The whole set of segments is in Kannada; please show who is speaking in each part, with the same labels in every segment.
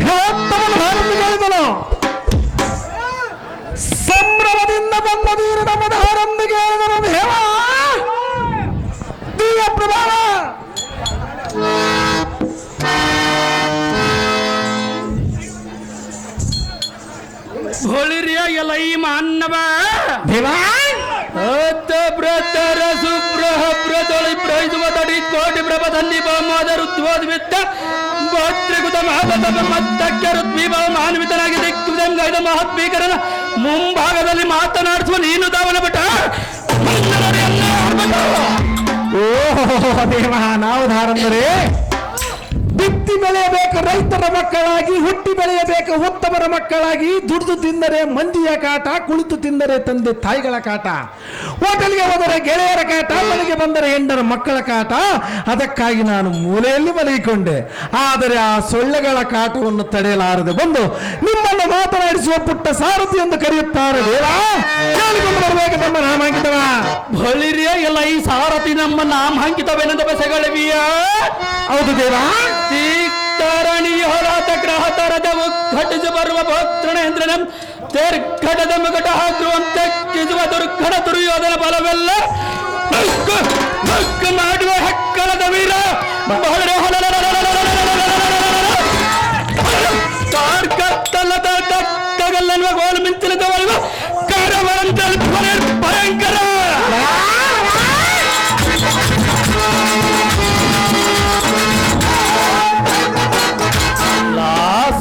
Speaker 1: ಹೇಳಿದನು. ಸಂಭ್ರಮದಿಂದ ಬಂದ ನೀರು ನಮ್ಮ ಧಾರೊಂದಿಗೆ ಹೇಳಿದನು. ದೇವ ದಿವ್ಯ ಪ್ರಭಾವ
Speaker 2: ಹೊಳಿರಿಯ ಎಲ್ಲ ಈ ಮಾನ್ನವ
Speaker 1: ದೇವಾ
Speaker 2: ಬ್ರತರ ಸುಬ್ರಹ ಬ್ರತಳಿ ಪ್ರೈಸುವ ತಡಿ ಕೋಟಿ ಪ್ರಭದಲ್ಲಿ ಬಹುಮಾದ ರುದ್ವೋದ್ವಿತ್ತ ಗೋತ್ರಿಕುತ ಮಹತಮ ಮತ್ತಕ್ಕೆ ರುದ್ವೀಭ ಮಾನ್ವಿತನಾಗಿ ದಿಕ್ಕುದಂಗೈದ ಮಹತ್ವೀಕರಣ ಮುಂಭಾಗದಲ್ಲಿ ಮಾತನಾಡಿಸುವ ನೀನು ದಾವನ ಬಟ.
Speaker 1: ಓ ದೇವ ನಾವು ಧಾರಂದರೆ ಬಿತ್ತಿ ಬೆಳೆಯಬೇಕು ರೈತರ ಮಕ್ಕಳಾಗಿ, ಹುಟ್ಟಿ ಬೆಳೆಯಬೇಕು ಉತ್ತಮರ ಮಕ್ಕಳಾಗಿ. ದುಡಿದು ತಿಂದರೆ ಮಂದಿಯ ಕಾಟ, ಕುಳಿತು ತಿಂದರೆ ತಂದೆ ತಾಯಿಗಳ ಕಾಟ, ಹೋಟೆಲ್ಗೆ ಹೋದರೆ ಗೆಳೆಯರ ಕಾಟ, ಮನೆಗೆ ಬಂದರೆ ಹೆಂಡರ ಮಕ್ಕಳ ಕಾಟ. ಅದಕ್ಕಾಗಿ ನಾನು ಮೂಲೆಯಲ್ಲಿ ಮಲಗಿಕೊಂಡೆ. ಆದರೆ ಆ ಸೊಳ್ಳೆಗಳ ಕಾಟವನ್ನು ತಡೆಯಲಾರದೆ ಬಂದು ನಿಮ್ಮನ್ನು ಮಾತನಾಡಿಸುವ ಪುಟ್ಟ ಸಾರಥಿ ಎಂದು ಕರೆಯುತ್ತಾರೆ. ದೇವಾ ಕೇಳಿಕೊಂಡು ಬರಬೇಕು ನಮ್ಮ ನಾಮಾಂಕಿತವ.
Speaker 2: ಹೊಳಿರಿಯ ಎಲ್ಲ ಈ ಸಾರಥಿ ನಮ್ಮ ನಾಮಾಂಕಿತವೆಂದ ಬೆಸಗಳಿವಿಯ.
Speaker 1: ಹೌದು ದೇವಾ.
Speaker 2: ತೀರ್ಥರಣೀಯ ಹೋರಾಟ ಗ್ರಹತರದ ಉದ್ಘಟಿಸಿ ಬರುವ ಭೋತ್ರಣೇಂದ್ರನ ತೀರ್ಘಟದ ಮುಗಟ ಹಾಕುವಂತೆ ಕಿಸುವ ದುರ್ಘಟ ದುರ್ಯೋಧನ ಬಲವೆಲ್ಲ ಮಾಡುವ ಹಕ್ಕಳದ ವೀರ ತಗಲ್ಲನ್ನುವ ಗೋಲು ಮಿಂಚಿನದವರೆಗೂ ಕಾರವರಂತಲ್ಲಿ ಭಯಂಕರ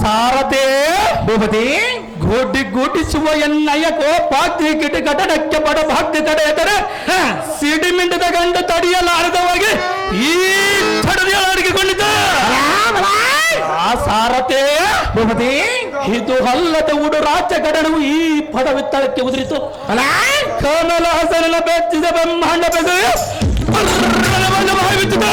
Speaker 2: ಸಾರಥಿ
Speaker 1: ಭೂಪತಿ
Speaker 2: ಗುಡ್ಡಿ ಗುಡಿಸುವ ಎನ್ನಯ್ಯ ಕೋಪಾಗ್ನಿ ಗಿಡ ಘಟನಕ್ಕೆ ಬಡ ಭಾಗ್ಯ ತಡೆಯದರೆ ಸಿಡಿಮಿಂಡದ ಗಂಡು ತಡೆಯಲಾರದವಾಗಿ ಈ ತಡೆಯಲಾಡಿಕೊಂಡಿದ್ದ ಆ ಸಾರಥಿ
Speaker 1: ಭೂಪತಿ
Speaker 2: ಇದು ಅಲ್ಲದ ಉಡು ರಾಜ್ಯ ಘಟನವು ಈ ಪದವಿತ್ತಳಕ್ಕೆ ಉದುರಿತು. ಕಮಲಹಾಸನ ಬೆಚ್ಚಿದ ಬ್ರಹ್ಮಾಂಡ ಬೆಸೆಯು ಭಾವಿಸಿದ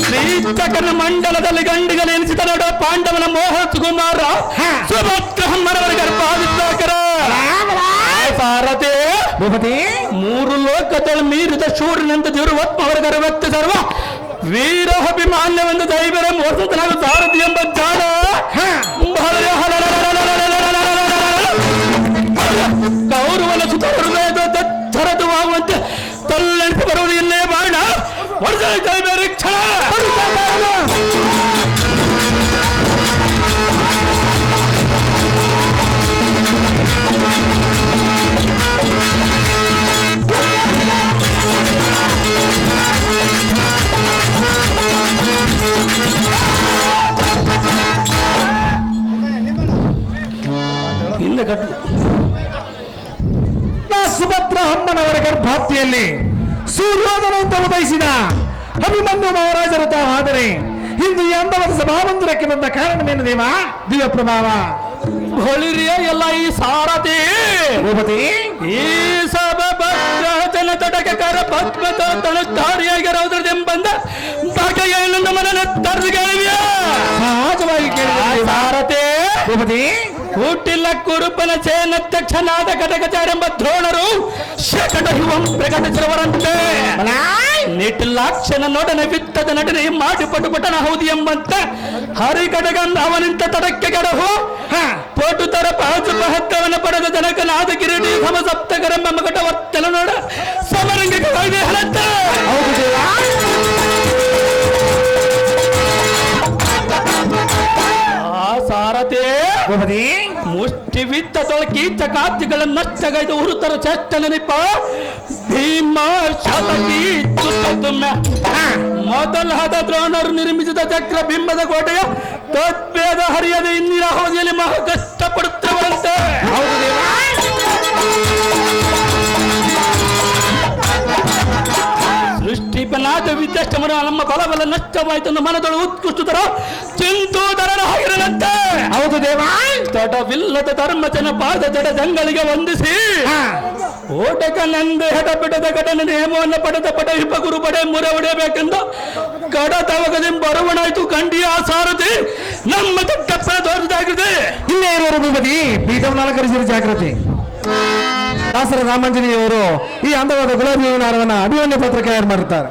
Speaker 2: ಶ್ರೀಚಕನ ಮಂಡಲದಲ್ಲಿ ಗಂಡಿಗೆ ನೆನೆಸಿದ ನೋಡ ಪಾಂಡವನ ಮೋಹ ಸುಕುಮಾರ ಸುಭದ್ರಹಮ್ಮನವರ ಗರ್ಭಾವಿದ್ದಾಕರ ಸಾರಥಿ
Speaker 1: ಭೂಪತಿ
Speaker 2: ಮೂರು ಲೋಕದಲ್ಲಿ ಮೀರಿದ ಶೂರನೆಂದು ದಿರುವತ್ಮವರ ಗರ್ವತ್ತ ಸರ್ವ ವೀರಾಭಿಮಾನ್ಯವೆಂದು ದೈವರ ಮೋಸತನಾಗ ಸಾರಥಿ ಎಂಬ ಜಾಣ ಕೌರವನ ಸುತ ಹೃದಯದ ತರದುವಾಗುವಂತೆ ತಲ್ಲೆಂಟು ಬರುವುದು ಇಲ್ಲೇ ಬಾಣ ವರ್ಷ ದೈವರ ಕ್ಷಣ ಹಿಂದೆ ಕಟ್ಟು
Speaker 1: ಸುಭದ್ರ ಅಮ್ಮನವರ ಗರ್ಭಾಪ್ತಿಯಲ್ಲಿ ಸೂರ್ಯೋದನ ಅಂತ ಉದಯಿಸಿದ ಅಭಿಮನ್ಯು ಮಹಾರಾಜರು ತಾವಾದರೆ ಇಂದು ಈ ಅಂದವಾದ ಸಭಾಮಂದಿರಕ್ಕೆ ಬಂದ ಕಾರಣವೇನು ದೇವ? ದಿವ್ಯ ಪ್ರಭಾವ.
Speaker 2: ಹೊಳಿರಿಯ ಎಲ್ಲ ಈ ಸಾರಥಿ
Speaker 1: ಭೂಪತಿ
Speaker 2: ಈ ಸಭಾಜನ ತಟಕಕಾರ ಪದ್ಮತ ತನುತ್ತಾರಿಯಾಗಿರೋದ್ರದೆಂಬಂದ ಬಗೆಯನ್ನು ನಮ್ಮನ್ನ ತರಲಿಗಳಿವೆಯ
Speaker 1: ಸಹಜವಾಗಿ ಕೇಳಿದ
Speaker 2: ಸಾರಥಿ
Speaker 1: ಭೂಪತಿ
Speaker 2: ಹುಟ್ಟಿಲ್ಲ ಕುರುಪನ ಸೇನಧ್ಯಕ್ಷನಾದ ಕಟಕಚಾರೆಂಬ ದ್ರೋಣರು ಶಕಟ ಹಿವಂ ಪ್ರಕಟಿಸಿರುವರಂತೆ ನಿಟ್ಟಿಲಾಕ್ಷನ ನೋಡನೆ ಬಿತ್ತದ ನಟನೆ ಮಾಡಿ ಪಟುಪಟನ ಹೌದು ಎಂಬಂತ ಹರಿಕಟಗಂದ ಅವನಿಂತ ತಡಕ್ಕೆ ಗಡಹು ಪೋಟು ತರ ಪಾಚು ಮಹತ್ವವನ್ನು ಪಡೆದ ಜನಕನಾದ ಕಿರೀಟಿ ಸಮಸಪ್ತಕರೆಂಬ ಮಗಟ ವರ್ತನ ನೋಡ ಸಮರಂಗಕ್ಕೆ ಕಾಯ್ದೆ ಹಲತ್ತ ಸಾರಥಿ
Speaker 1: ಭೂಪತಿ
Speaker 2: ಮುಷ್ಟಿ ಬಿದ್ದ ತೊಳಕೀಚ ಕಾಂತಿಗಳನ್ನಷ್ಟಗೈದು ಹುರುತರ ಚೇಷ್ಟನ ನಿಪ್ಪ ಭೀಮ ಶತಕಿ ತುಮ್ಮ ಮೊದಲ ಹದ ದ್ರೋಣರು ನಿರ್ಮಿಸಿದ ಚಕ್ರ ಬಿಂಬದ ಕೋಟೆಯ ತದ್ಭೇದ ಹರಿಯದ ಇಂದಿನ ಅವಧಿಯಲ್ಲಿ ಮಹಾ ಕಷ್ಟಪಡುತ್ತಿರುವಂತೆ ಸೃಷ್ಟಿಪನಾದ ವಿದ್ಯಾಷ್ಟಮನ ನಮ್ಮ ಬಲಬಲ ನಷ್ಟವಾಯಿತು ಮನದೊಳು ಉತ್ಕೃಷ್ಟತರ ಚಿಂತೂದರನ ಹಾಗಿರದಂತೆ
Speaker 1: ಹೌದು ದೇವ.
Speaker 2: ತಡವಿಲ್ಲದ ಧರ್ಮಜನ ಪಾದ ಜಡ ಜಂಗಳಿಗೆ ವಂದಿಸಿ ಓಟಕ ನಂದೆ ಹೆಡ ಬಿಡದ ಘಟನೆ ನೇಮವನ್ನು ಪಡೆದ ಪಟ ಹಿಪ್ಪಗುರು ಪಡೆ ಮುರೆ ಹೊಡೆಯಬೇಕೆಂದು ಕಡತವಗದಿಂದ ಬರುವಣಾಯ್ತು ಕಂಡಿಯ ಆ ಸಾರಥಿ ನಮ್ಮ ತಪ್ಪನ ತೋರಿದಾಗಿದೆ.
Speaker 1: ಇಲ್ಲೇ ಇರೋರು ಭೂಪತಿ ಪೀಠವನ್ನು ಅಲಂಕರಿಸಿದ ಜಾಗೃತಿ ದಾಸರ ರಾಮಾಂಜನೇಯವರು ಈ ಅಂದವಾದ ಗುಲಾಬಿ ಹೂವಿನ ಹಾರವನ್ನು ಅಭಿಮನ್ಯು ಪತ್ರಕ್ಕೆ ತಯಾರು ಮಾಡುತ್ತಾರೆ.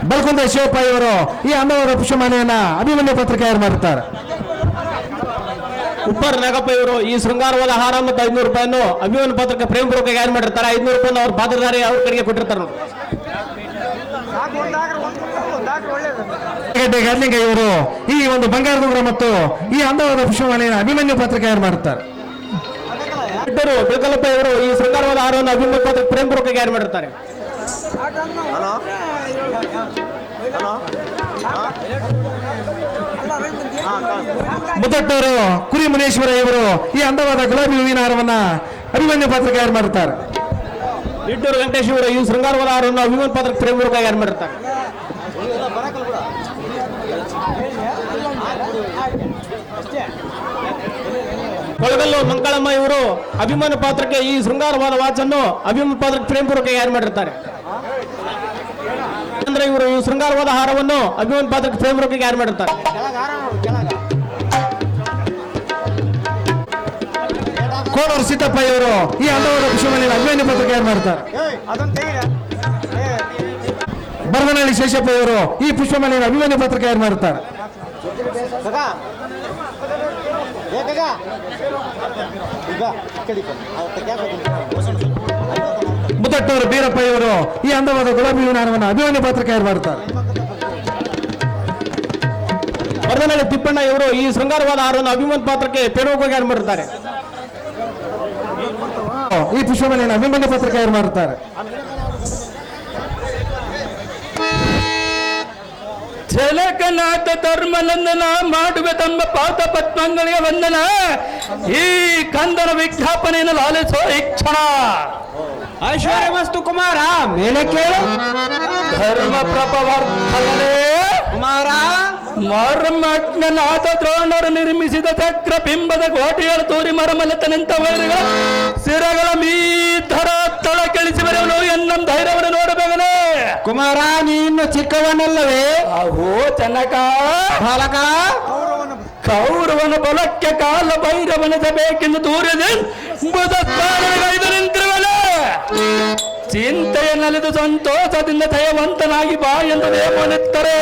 Speaker 1: ಬಲ್ಕುಂದ ಶಿವಪ್ಪ ಇವರು ಈ ಅಂದವಾದ ಪುಷ್ಪಮಾಲೆಯನ್ನ ಅಭಿಮನ್ಯು ಪತ್ರಕ್ಕೆ ತಯಾರು ಮಾಡುತ್ತಾರೆ.
Speaker 3: ಉಪ್ಪರ್ ನಾಗಪ್ಪ ಇವರು ಈ ಶೃಂಗಾರವಾದ ಹಾರ ಮತ್ತು 500 ರೂಪಾಯಿಯನ್ನು ಅಭಿಮನ್ಯು ಪತ್ರಕ್ಕೆ ಪ್ರೇಮ ಪೂರ್ವಕ ಯಾರು ಮಾಡಿರ್ತಾರೆ. 500 ರೂಪಾಯಿ ಅವ್ರ ಪಾತ್ರಧಾರಿ ಅವ್ರ ಕಡೆಗೆ ಕೊಟ್ಟಿರ್ತಾರೆ ನೋಡಿ.
Speaker 1: ಗಡ್ಲಿಂಗ ಇವರು ಈ ಒಂದು ಬಂಗಾರದುಂಗುರ ಮತ್ತು ಈ ಅಂದವಾದ ಪುಷ್ಪಮಾಲೆಯನ್ನು ಅಭಿಮನ್ಯು ಪತ್ರಕ್ಕೆ ತಯಾರು ಮಾಡುತ್ತಾರೆ.
Speaker 3: ಬಿಳಕಲ್ಲಪ್ಪ ಇವರು ಈ ಶೃಂಗಾರವಾದ ಹಾರವನ್ನು ಅಭಿಮನ್ಯು ಪತ್ರಕ್ಕೆ ಪ್ರೇಮ ಪೂರ್ವಕ ಯಾರು ಮಾಡಿರ್ತಾರೆ.
Speaker 1: ಮುತ್ತಟ್ಟೂರು ಕುರಿ ಮುನೇಶ್ವರ ಇವರು ಈ ಅಂದವಾದ ಗುಲಾಬಿ ಹೂವಿನ ಹಾರವನ್ನ ಅಭಿಮನ್ಯು ಪತ್ರಕ್ಕೆ ತಯಾರು ಮಾಡುತ್ತಾರೆ.
Speaker 3: ಇಟ್ಟೂರು ವೆಂಕಟೇಶ್ ಇವರು ಈ ಶೃಂಗಾರವಾದ ಹಾರವನ್ನು ಅಭಿಮನ್ಯು ಪತ್ರಕ್ಕೆ ಪ್ರೇಮ ಪೂರ್ವಕ ಯಾರು ಮಾಡಿರ್ತಾರೆ. ಕೊಳಗಲ್ಲು ಮಂಗಳಮ್ಮ ಇವರು ಅಭಿಮನ್ಯು ಪಾತ್ರಕ್ಕೆ ಈ ಶೃಂಗಾರವಾದ ವಾಚನ್ನು ಅಭಿಮನ್ಯು ಪಾತ್ರಕ್ಕೆ ಪ್ರೇಮ ಪೂರ್ವಕ ಯಾರು ಮಾಡಿರ್ತಾರೆ. ಅಂದ್ರೆ ಇವರು ಈ ಶೃಂಗಾರವಾದ ಹಾರವನ್ನು ಅಭಿಮನ್ಯು ಪಾತ್ರಕ್ಕೆ ಪ್ರೇಮ ಪೂರ್ವಕ ಯಾರು ಮಾಡಿರ್ತಾರೆ.
Speaker 1: ಕೋಡೂರು ಸಿದ್ದಪ್ಪ ಇವರು ಈ ಅಂದವಾದ ಪುಷ್ಪಮಾಲೆಯನ್ನು ಅಭಿಮನ್ಯು ಪತ್ರಕ್ಕೆ ತಯಾರು ಮಾಡ್ತಾರೆ. ಬರದನಹಳ್ಳಿ ಶೇಷಪ್ಪ ಇವರು ಈ ಪುಷ್ಪಮಾಲೆಯನ್ನು ಅಭಿಮನ್ಯು ಪತ್ರಕ್ಕೆ ತಯಾರು ಮಾಡುತ್ತಾರೆ. ಮುತ್ತಟ್ಟೂರು ಬೀರಪ್ಪ ಇವರು ಈ ಅಂದವಾದ ಗುಲಾಬಿ ಹೂವಿನ ಹಾರವನ್ನು ಅಭಿಮನ್ಯು ಪತ್ರಕ್ಕೆ ತಯಾರು ಮಾಡುತ್ತಾರೆ.
Speaker 3: ಬರದನಹಳ್ಳಿ ತಿಪ್ಪಣ್ಣ ಇವರು ಈ ಶೃಂಗಾರವಾದ ಹಾರವನ್ನು ಅಭಿಮನ್ಯು ಪಾತ್ರಕ್ಕೆ ಪ್ರೇಮ ಯಾರು ಮಾಡಿರ್ತಾರೆ.
Speaker 1: ಈ ಪುಷ್ಪಮಾಲೆಯನ್ನು ಅಭಿಮನ್ಯು ಪತ್ರಕ್ಕೆ ತಯಾರು ಮಾಡುತ್ತಾರೆ.
Speaker 2: ಜಲಕನಾಥ ಧರ್ಮನಂದನ ಮಾಡುವೆ ತಮ್ಮ ಪಾದ ಪದ್ಮಗಳಿಗೆ ವಂದನ. ಈ ಕಂದನ ವಿಜ್ಞಾಪನೆಯನ್ನು ಲಾಲಿಸೋ ಇಕ್ಷಣ
Speaker 3: ಐಶ್ವರ್ಯ ಮಸ್ತು ಕುಮಾರ
Speaker 1: ಮೇಲೆ ಕೇಳು
Speaker 2: ಧರ್ಮ ಪ್ರಭವರ್ಧನೆ
Speaker 3: ಕುಮಾರ.
Speaker 2: ಮರ್ಮಜ್ಞನಾಥ ದ್ರೋಣರು ನಿರ್ಮಿಸಿದ ಚಕ್ರ ಬಿಂಬದ ಕೋಟೆಗಳು ತೋರಿ ಮರಮಲತ ನಿಂತ ವೈರಿಗಳ ಸಿರಗಳ ಮೀಧರ ತಳ ಕೆಳಿಸಿ ಬರೆಯವನು ಎನ್ನಂ ಧೈರ್ಯವನ್ನು ನೋಡಬೇಕನೆ.
Speaker 1: ಕುಮಾರ ನೀನು ಚಿಕ್ಕವನಲ್ಲವೇ?
Speaker 2: ಅಹೋ ಜನಕ
Speaker 1: ಬಾಲಕ
Speaker 2: ಕೌರವನ ಬಲಕ್ಕೆ ಕಾಲ ಭೈರವನಿಸಬೇಕೆಂದು ತೋರಿದೆ ನಿಂತಿರುವನೆ. ಚಿಂತೆಯನ್ನಲಿದು ಸಂತೋಷದಿಂದ ದಯವಂತನಾಗಿ ಬಾ ಎಂದು ನೇಮನಿಟ್ಟರೆ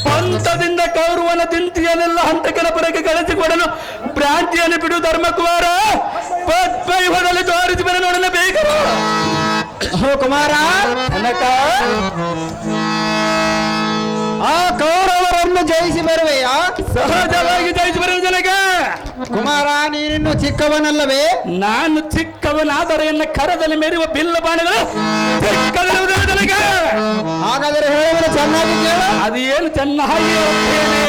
Speaker 2: ಪಂಥದಿಂದ ಕೌರವನ ತಿಂತಿಯನ್ನೆಲ್ಲ ಹಂತಕನ ಪರಕ್ಕೆ ಕಳಿಸಿಕೊಡಲು ಭ್ರಾಂತಿಯನ್ನು ಬಿಡು ಧರ್ಮಕುಮಾರ. ಪದ್ಮಯುಗದಲ್ಲಿ ತೋರಿಸಿ ಬರ ನೋಡಲು ಬೇಕರು
Speaker 1: ಕುಮಾರ
Speaker 2: ಜನಕ
Speaker 1: ಆ ಕೌರವರನ್ನು ಜಯಿಸಿ ಬರುವೆಯಾ?
Speaker 2: ಸಹಜವಾಗಿ ಜಯಿಸಿ ಬರುವ ಜನಕ.
Speaker 1: ಕುಮಾರ ನೀನಿನ್ನು ಚಿಕ್ಕವನಲ್ಲವೇ?
Speaker 2: ನಾನು ಚಿಕ್ಕವನಾದರೆ ಎನ್ನ ಕರದಲ್ಲಿ ಮೆರೆಯುವ ಬಿಲ್ಲ ಬಾಣಗಳು ಚಿಕ್ಕದಿರುವುದಿಲ್ಲ ಜನಕ.
Speaker 1: ಹಾಗಾದರೆ ಹೇಳುವುದು ಚೆನ್ನಾಗಿ ಕೇಳು.
Speaker 2: ಅದೇನು ಚೆನ್ನಾಗಿ ಹೇಳುತ್ತೇನೆ.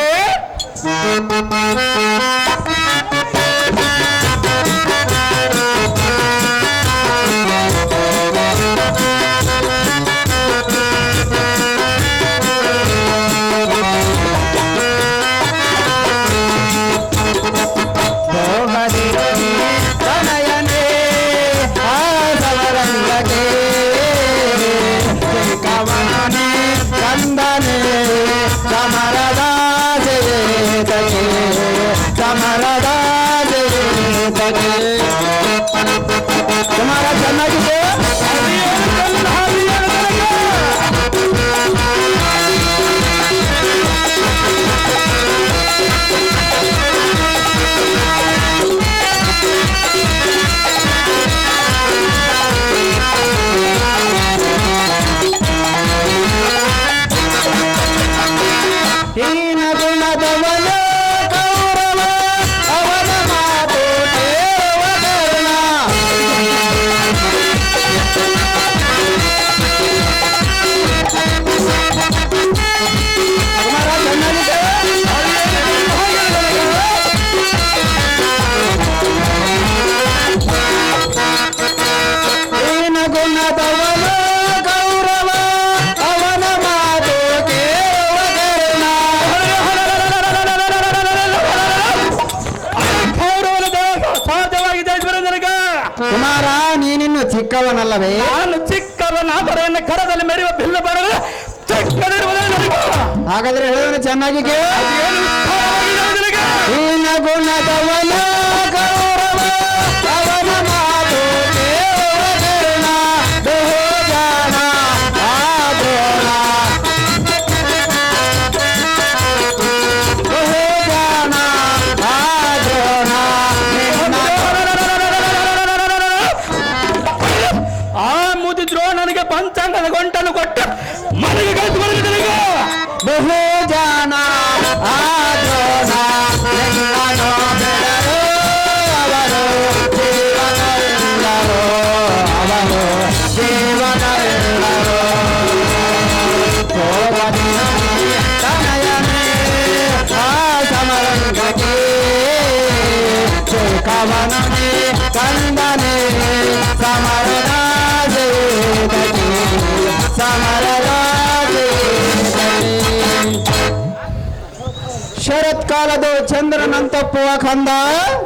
Speaker 1: ಕುಮಾರ ಚೆನ್ನಾಗಿದೆ. ಹೀನ ಗುಣದವನ ಕೌರವ ಅವನ ಮಾತು ದೇವಗರ್ಣ. ಹೀನ ಗುಣದವನ ಕೌರವ ಅವನ ಮಾತು ದೇವಗರ್ಣ.
Speaker 2: ಸಹಜವಾಗಿ ಜಯಿಸಿ ಬರೋ ಜನಕ.
Speaker 1: ಕುಮಾರ ನೀನಿನ್ನು ಚಿಕ್ಕವನಲ್ಲವೇ?
Speaker 2: ನಾನು ಚಿಕ್ಕವನಾದರೆ ಕರದಲ್ಲಿ ಮೆರೆಯುವ ಬಿಲ್ಲ ಬಾಣಗಳು ಚಿಕ್ಕದಿರುವುದೇ ನನಗೆ.
Speaker 3: ಹಾಗಾದ್ರೆ ಹೇಳೋಣ ಚೆನ್ನಾಗಿ ಕೇಳು.
Speaker 2: ಏನು ವಿಸ್ತಾರವಾಗಿದೆ ನಿನಗೆ?
Speaker 3: ಹೀನ ಗುಣದವನ ಗೌರವ ಅವನ ಮಾತು ಕೇಳೋಣ ಬಹುಜಾಣ ಆದ್ರೋಣ ಬಹುಜಾಣ ಆದ್ರೋಣ
Speaker 2: ಆ ಮುದಿದ್ರೋ ನನಗೆ ಪಂಚಾಂಗದ ಗಂಟನ್ನು ಕೊಟ್ಟು ಮನೆಗೆ ಕಳಿಸಿಕೊಂಡು ನನಗೆ
Speaker 3: ಬಹುಜಾಣ ಆದ್ರೋಣ ಎಲ್ಲನೋ ಬೆಳರು ಅವರು ಜೀವನವೆಲ್ಲರೋ ಅವರು ಜೀವನವೆಲ್ಲರೋ ತನಯನೇ ಆ ಸಮರಂಗಕ್ಕೆ ಕವನನೇ ಕಂದನೇ ಸಮರದ ಸಮರದ ಶರತ್ಕಾಲದ ಚಂದ್ರನಂತಪ್ಪುವ ಕಂದ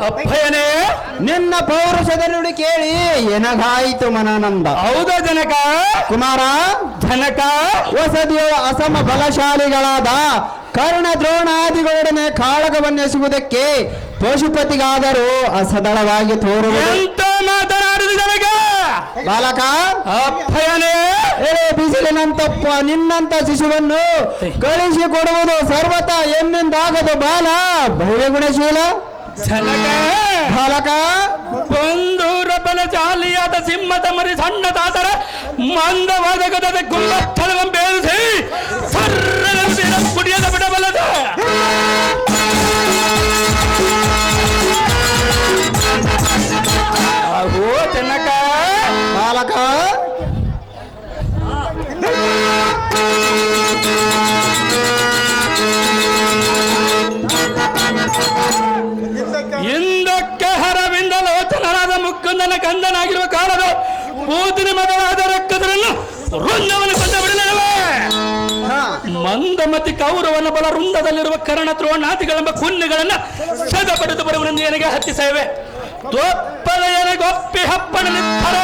Speaker 2: ಅಪ್ಪಯ್ಯನೇ
Speaker 3: ನಿನ್ನ ಪೌರುಷದ ನುಡಿ ಕೇಳಿ ಎನಗಾಯಿತು ಮನಾನಂದ.
Speaker 2: ಹೌದಾ ಜನಕ?
Speaker 3: ಕುಮಾರ
Speaker 2: ಜನಕ
Speaker 3: ಹೊಸದಿಯ ಅಸಮ ಬಲಶಾಲಿಗಳಾದ ಕರ್ಣ ದ್ರೋಣಾದಿಗಳೊಡನೆ ಕಾಳಗವನ್ನೆಸುವುದಕ್ಕೆ ಪಶುಪತಿಗಾದರೂ ಅಸದಳವಾಗಿ ತೋರುವುದು.
Speaker 2: ಎಂತ ಮಾತನಾಡಿದ ಜನಕ?
Speaker 3: ಬಾಲಕ
Speaker 2: ಅಪ್ಪಯ್ಯನೇ
Speaker 3: ಬಿಸಿಲಿನಂತಪ್ಪ ನಿನ್ನಂತ ಶಿಶುವನ್ನು ಕಳಿಸಿಕೊಡುವುದು ಸರ್ವತ ಎನ್ನಿಂದಾಗದು ಬಾಲ ಬಹುಗುಣಶೀಲ
Speaker 2: ಜನಕ
Speaker 3: ಬಾಲಕ
Speaker 2: ಬಂದೂರ ಬಲಶಾಲಿಯಾದ ಸಿಂಹದ ಮರಿ ಸಣ್ಣ ತಾತರ ಮಂದವಾದ ಗದದ ಗುಂಬಸ್ಥಳವನ್ನು ಬೇರಿಸಿ ಸರ್ರದಂತೆ ಕುಡಿಯದ ಬಿಡಬಲ್ಲದ ಓ ಜನಕ
Speaker 3: ಬಾಲಕ
Speaker 2: ಹಿಂದಕ್ಕೆ ಹರವಿಂದ ಲೋಚನರಾದ ಮುಕ್ಕಂದನ ಕಂದನಾಗಿರುವ ಕಾಲದ ಪೂತಿನ ಮಗನಾದ ರಕ್ಕದರನ್ನು ವೃಂದವನ್ನು ಕೊಂದ ಬಿಡಲಿಲ್ಲವೇ? ಮಂದಮತಿ ಕೌರವನ ಬಲ ವೃಂದದಲ್ಲಿರುವ ಕರ್ಣ ದ್ರೋಣಾದಿಗಳೆಂಬ ಕುನ್ನಿಗಳನ್ನ ಸದ ಪಡೆದು ಬರುವನೆಂದು ನನಗೆ ಹತ್ತಿಸೇವೆ. ಗೊಪ್ಪಿ ಹಪ್ಪನ ನಿತ್ತರ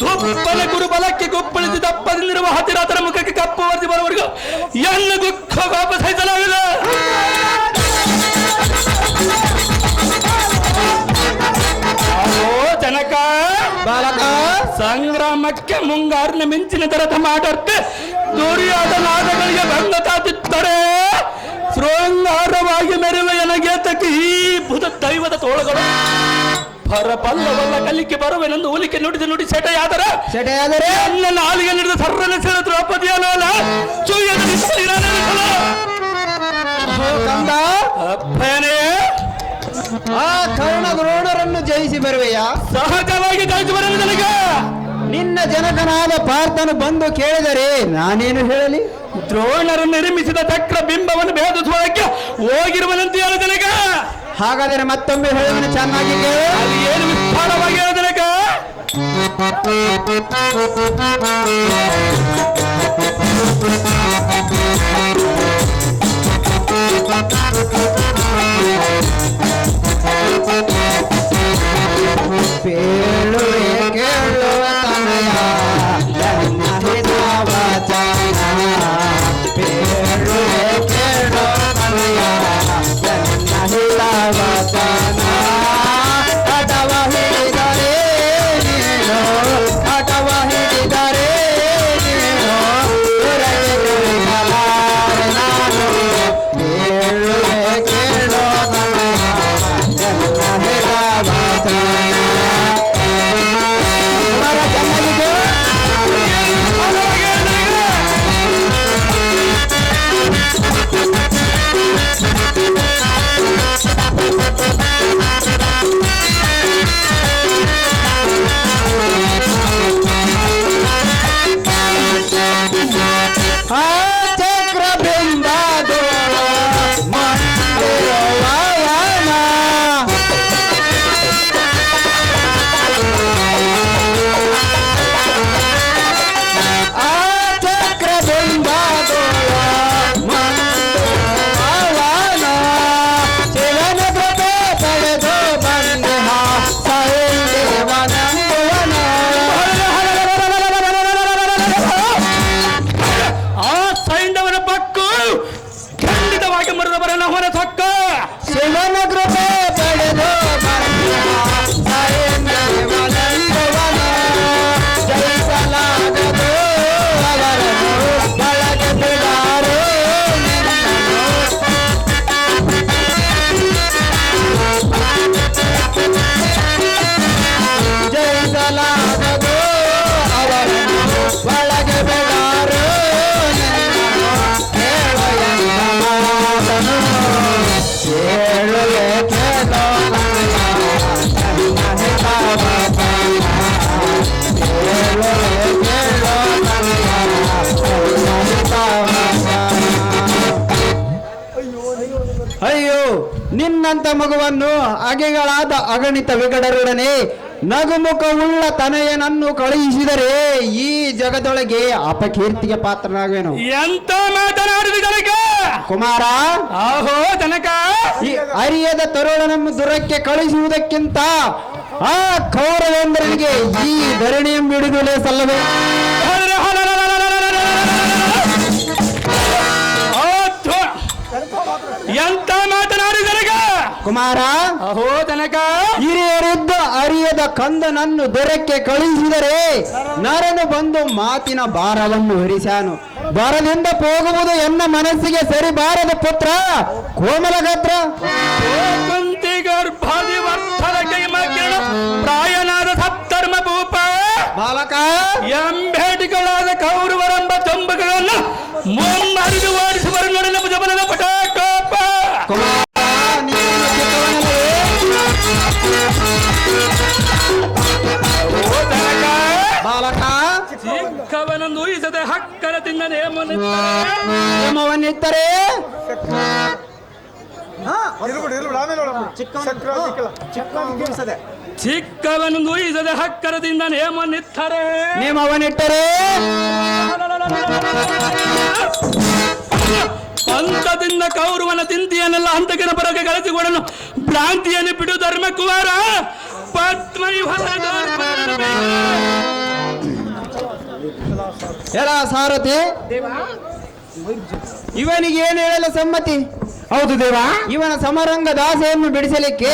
Speaker 2: ತುಪ್ಪನ ಗುರುಬಲಕ್ಕೆ ಗುಪ್ಪಳಿಸಿ ದಪ್ಪದಿಂದಿರುವ ಹತ್ತಿರಾತರ ಮುಖಕ್ಕೆ ಕಪ್ಪು ವರ್ದಿ ಬರುವವರೆಗೂ ಎನ್ನ ಗುಕ್ಕ ಕೋಪ ಸಹಿಸಲಾಗಿದೆ. ಜನಕ
Speaker 3: ಬಾಲಕ
Speaker 2: ಸಂಗ್ರಾಮಕ್ಕೆ ಮುಂಗಾರಿನ ಮಿಂಚಿನ ತರದ ಮಾಡರ್ತೆ ದುರ್ಯಾದ ನಾದಗಳಿಗೆ ಭಂಗ ತಾತಿತ್ತರೆ ಶೃಂಗಾರವಾಗಿ ಮೆರೆಯುವ ಎನಗೇತಕ್ಕೆ ಈ ಬುಧ ದೈವದ ತೋಳುಗಳು ಪರಪಲ್ಲವಲ್ಲ ಕಲಿಕೆ ಬರುವೆನೆಂದು ಹುಲಿಕೆ ನುಡಿ ಸೆಟೆಯಾದರೆ ನನ್ನ ನಾಲಿಗೆ ನಡೆದ ಸರ್ರನ ಸೆಳ ದ್ರೌಪದಿಯಲ್ಲ ಚೂಯದ
Speaker 3: ಕಂದ
Speaker 2: ಅಪ್ಪನೇ
Speaker 3: ಆ ಕರ್ಣ ದ್ರೋಣರನ್ನು ಜಯಿಸಿ ಬರುವೆಯಾ?
Speaker 2: ಸಹಜವಾಗಿ ಜಯಿಸಿ ಬರಲು ನನಗೆ
Speaker 3: ನಿನ್ನ ಜನಕನಾದ ಪಾರ್ಥನು ಬಂದು ಕೇಳಿದರೆ ನಾನೇನು ಹೇಳಲಿ?
Speaker 2: ದ್ರೋಣರು ನಿರ್ಮಿಸಿದ ಚಕ್ರ ಬಿಂಬವನ್ನು ಭೇದಿಸುವುದಕ್ಕೆ ಹೋಗಿರುವನಂತೆ ಹೇಳ ಜನಕ.
Speaker 3: ಹಾಗಾದರೆ ಮತ್ತೊಮ್ಮೆ ಹೇಳುವನು ಚೆನ್ನಾಗಿ ಕೇಳು.
Speaker 2: ಅದು ಏನು ವಿಸ್ತಾರವಾಗಿ ಹೇಳ ಜನಕ?
Speaker 3: ಕೇಳುವೆ ಕೇಳುವ ತನಯ ನನ್ನ ಹಿತವಚನ ಕೇಳುವೆ ಕೇಳುವ ತನಯ ನನ್ನ ಹಿತವಚನ ಹಠವ ಹಿಡಿದರೆ ನೀನು ಹಠವ ಹಿಡಿದರೆ ನೀನು ನಾನು ಕೇಳುವೆ ಕೇಳುವ ತನಯ ನನ್ನ ಹಿತ
Speaker 4: ನಿನ್ನಂತ ಮಗುವನ್ನು ಅಗೆಗಳಾದ ಅಗಣಿತ ವಿಗಡರೊಡನೆ ನಗುಮುಖವುಳ್ಳ ತನಯನನ್ನು ಕಳುಹಿಸಿದರೆ ಈ ಜಗದೊಳಗೆ ಅಪಕೀರ್ತಿಗೆ ಪಾತ್ರನಾಗುವೆನು.
Speaker 2: ಎಂತ ಮಾತನಾಡಿದ ಜನಕ
Speaker 4: ಕುಮಾರ,
Speaker 2: ಆಹೋ ಜನಕ,
Speaker 4: ಈ ಅರಿಯದ ತರುಣನನ್ನು ದುರಕ್ಕೆ ಕಳುಹಿಸುವುದಕ್ಕಿಂತ ಆ ಕೌರವೇಂದ್ರನಿಗೆ ಈ ಧರಣಿಯನ್ನು ಹಿಡಿದು ಸಲ್ಲವೇ?
Speaker 2: ಎಂತ ಮಾತನಾಡಿದನಗ
Speaker 4: ಕುಮಾರ,
Speaker 2: ಅಹೋ ತನಕ
Speaker 4: ಹಿರಿಯರಿದ್ದ ಅರಿಯದ ಕಂದನನ್ನು ದೊರಕ್ಕೆ ಕಳುಹಿಸಿದರೆ ನರನು ಬಂದು ಮಾತಿನ ಭಾರವನ್ನು ಹೊರಿಸಾನು. ಬರದಿಂದ ಹೋಗುವುದು ಎನ್ನ ಮನಸ್ಸಿಗೆ ಸರಿ ಬಾರದ ಪುತ್ರ ಕೋಮಲಗಾತ್ರ.
Speaker 2: ಕುಂತಿ ಗರ್ಭಾದಿ ವರ್ತನ ಕೈಮಕಿರಣ ಪ್ರಾಯನಾದ ಸತ್ತರ್ಮ ಭೂಪ
Speaker 4: ಬಾಲಕ,
Speaker 2: ಎಂಬೇಟಿಗಳಾದ ಕೌರವರೆಂಬ ಚಂಬಗಳನ್ನು ಮುನ್ನರಿದು ಓಡಿಸುವರು ನೋಡಿ ನಮ್ಮ ಜಬಲದ ಪಟಾಕೋಪ.
Speaker 4: ಬಾಲಕ,
Speaker 2: ಚಿಕ್ಕವನನ್ನು ಊಹಿಸದೆ ಹಕ್ಕರ ತಿನ್ನ
Speaker 4: ನೇಮವನ್ನಿತ್ತರೆ
Speaker 2: ಚಿಕ್ಕವನನ್ನು ಊಹಿಸದೆ ಹಕ್ಕರದಿಂದ ನೇಮನಿತ್ತರೆ
Speaker 4: ನೇಮವನ್ನಿಟ್ಟರೆ
Speaker 2: ಪಂಥದಿಂದ ಕೌರವನ ತಿಂತಿಯನ್ನೆಲ್ಲ ಹಂತಕಿನ ಬರೋಕೆ ಗಳಿಸಿಕೊಡಲು ಭ್ರಾಂತಿಯನ್ನು ಬಿಡು ಧರ್ಮ ಕುಮಾರ.
Speaker 4: ಎಲ ಸಾರಥಿ, ಇವನಿಗೆ ಏನು ಹೇಳಲು ಸಮ್ಮತಿ?
Speaker 1: ಹೌದು ದೇವ.
Speaker 4: ಇವನ ಸಮರಂಗ ದಾಸೆಯನ್ನು ಬಿಡಿಸಲಿಕ್ಕೆ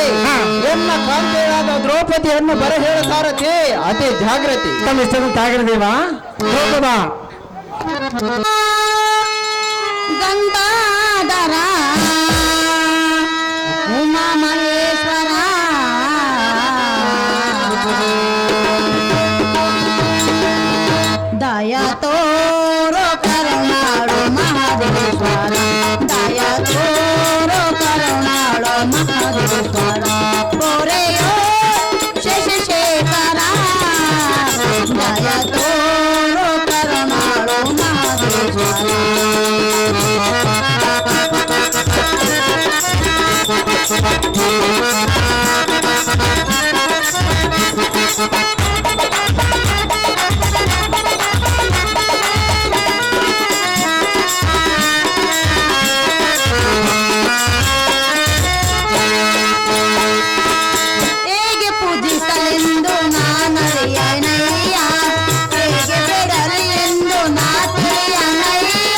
Speaker 4: ಎನ್ನ ಕಾಂತೆಯಾದ ದ್ರೌಪದಿಯನ್ನು ಬರ ಹೇಳ ಸಾರಥಿ, ಅತಿ ಜಾಗೃತಿ.
Speaker 1: ತಮ್ಮ ಇಷ್ಟದ ದೇವ. ಹೋಗದ
Speaker 5: ಗಂಗಾಧರ ಉಮಾ ಮಹೇಶ್ವರ ದಯ ತೋರೋ ಕರುಣಾಳು ಮಹದೇಶ್ವರ, ದಯ ತೋರೋ ಕರುಣಾಳು ಮಹದೇಶ್ವರ, ಕೋರೆಯೋ ಶಶಿಶೇಖರ, ದಯ ತೋರೋ ಕರುಣಾಳು ಮಹದೇಶ್ವರ. ಹೇಗೆ ಪೂಜಿಸಲೆಂದು ನಾನರಿಯನಯ್ಯ, ಹೇಗೆ ಬಿಡಲಿ ಎಂದು ನಾ ತಿಳಿಯನಯ್ಯ.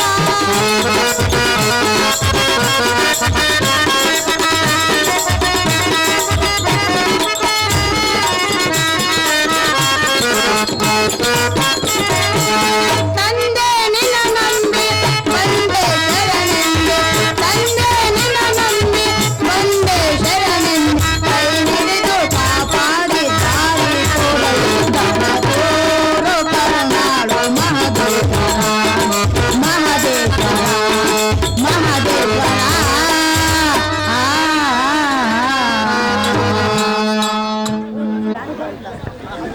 Speaker 5: ತಂದೆ ನಿನ್ನ ನಂಬಿ ಬಂದೆ ಶರಣೆಂದೆ, ತಂದೆ ನಿನ್ನ ನಂಬಿ ಬಂದೆ ಶರಣೆಂದೆ, ಕೈ ಹಿಡಿದು ಕಾಪಾಡಿ ದಾರಿ ತೋರಲು ದನ ತೋರೋ ಕರುಣಾಳು ಮಹದೇಶ್ವರ, ಮಹದೇಶ್ವರ, ಮಹದೇಶ್ವರ.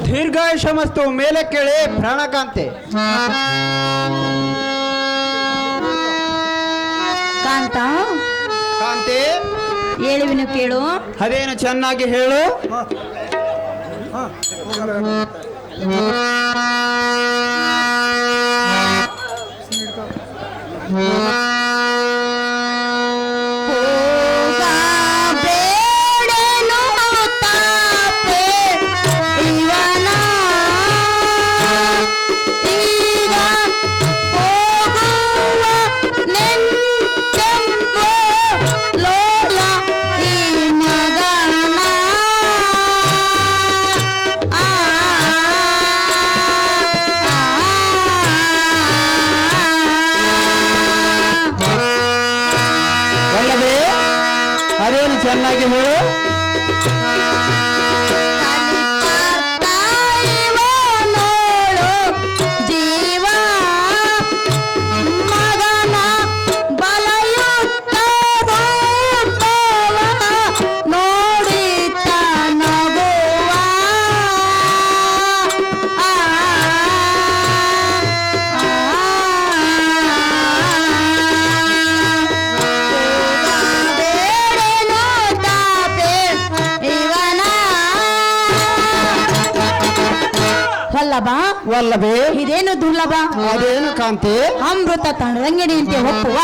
Speaker 4: ದೀರ್ಘಾಯುಷಮಸ್ತು. ಮೇಲೆ ಕೇಳಿ ಪ್ರಾಣಕಾಂತೆ.
Speaker 5: ಕಾಂತ,
Speaker 4: ಕಾಂತೆ,
Speaker 5: ಹೇಳುವಿನು ಕೇಳು.
Speaker 4: ಅದೇನು ಚೆನ್ನಾಗಿ ಹೇಳು.
Speaker 5: ಬೇಡೇನು ತಾಪೆ ಇವನ, ಈಗ ಹೋಗುವ ನೆಂತೆಂಬೋ ಲೋಲ ಈ ಮಗನ.
Speaker 4: ಒಳ್ಳವೇ, ಅದೇನು ಚೆನ್ನಾಗಿ ಹೇಳು.
Speaker 5: ನೋಡು ಜೀವ ಮಗನ ಬಲಯುತ್ತ ರೂಪವ ನೋಡಿತ ನಗುವ. ಬೇಡೇನೋ ತಾ ವಲ್ಲಭ
Speaker 4: ವಲ್ಲಭೆ
Speaker 5: ಇದೇನು ದುರ್ಲಭ.
Speaker 4: ಅದೇನು ಕಾಂತಿ?
Speaker 5: ಅಮೃತ ತಣ್ಣಂಗಿನಿಯಂತೆ ಒಪ್ಪುವ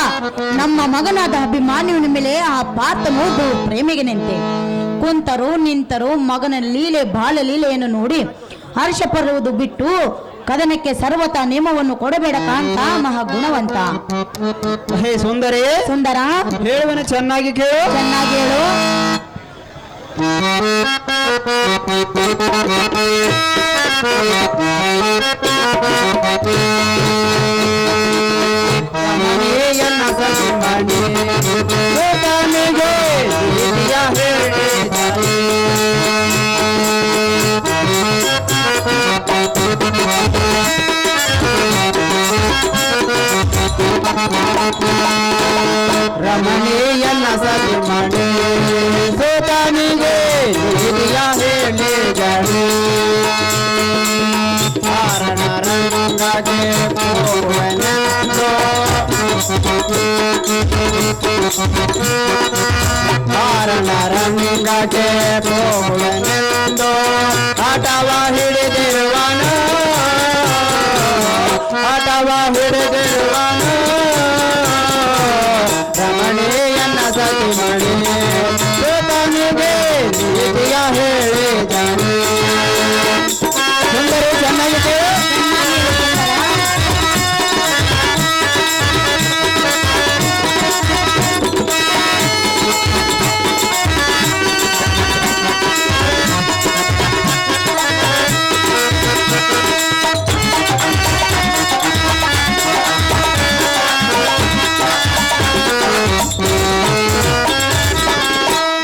Speaker 5: ನಮ್ಮ ಮಗನಾದ ಅಭಿಮಾನ್ಯುವಿನ ಮೇಲೆ ಆ ಪಾರ್ಥನು ಬಹು ಪ್ರೇಮಿಗನಂತೆ. ಕುಂತರು ನಿಂತರು ಮಗನ ಲೀಲೆ ಬಾಲ ಲೀಲೆಯನ್ನು ನೋಡಿ ಹರ್ಷ ಪಡುವುದು ಬಿಟ್ಟು ಕದನಕ್ಕೆ ಸರ್ವತ ನೇಮವನ್ನು ಕೊಡಬೇಡ ಕಾಂತ ಮಹಾಗುಣವಂತ.
Speaker 4: ಹೇ ಸುಂದರಿ,
Speaker 5: ಸುಂದರ
Speaker 4: ಹೇಳುವನು ಚೆನ್ನಾಗಿ ಕೇಳು.
Speaker 5: ಚೆನ್ನಾಗಿ ಹೇಳು.
Speaker 4: ರಮಣೀಯನ ಸನ್ಮಾನಿ, ಗೋಪಾನಿಗೆ ಪ್ರೀತಿಯ ಹೇಳಿದಾನೆ. ರಮಣೀಯನ ಸನ್ಮಾನಿ, ಗೋಪಾನಿಗೆ ಪ್ರೀತಿಯ ಹೇಳಿದಾನೆ. ಕಾರಣ ರಂಗಗೆ ಪೋವನೆಂದೋ, ಕಾರಣ ರಂಗಗೆ ಪೋವನೆಂದೋ ಆಟವ ಹಿಡಿದಿರುವನ, ಆಟವ ಹಿಡಿದಿರುವನ. ರಮಣೀಯನ ಸತಿಮಣಿ ಗೋಪನಿಗೆ ನೀತಿಯ ಹೇಳಿದನು. ಸುಂದರಿ ಚೆನ್ನಾಗಿದೆ.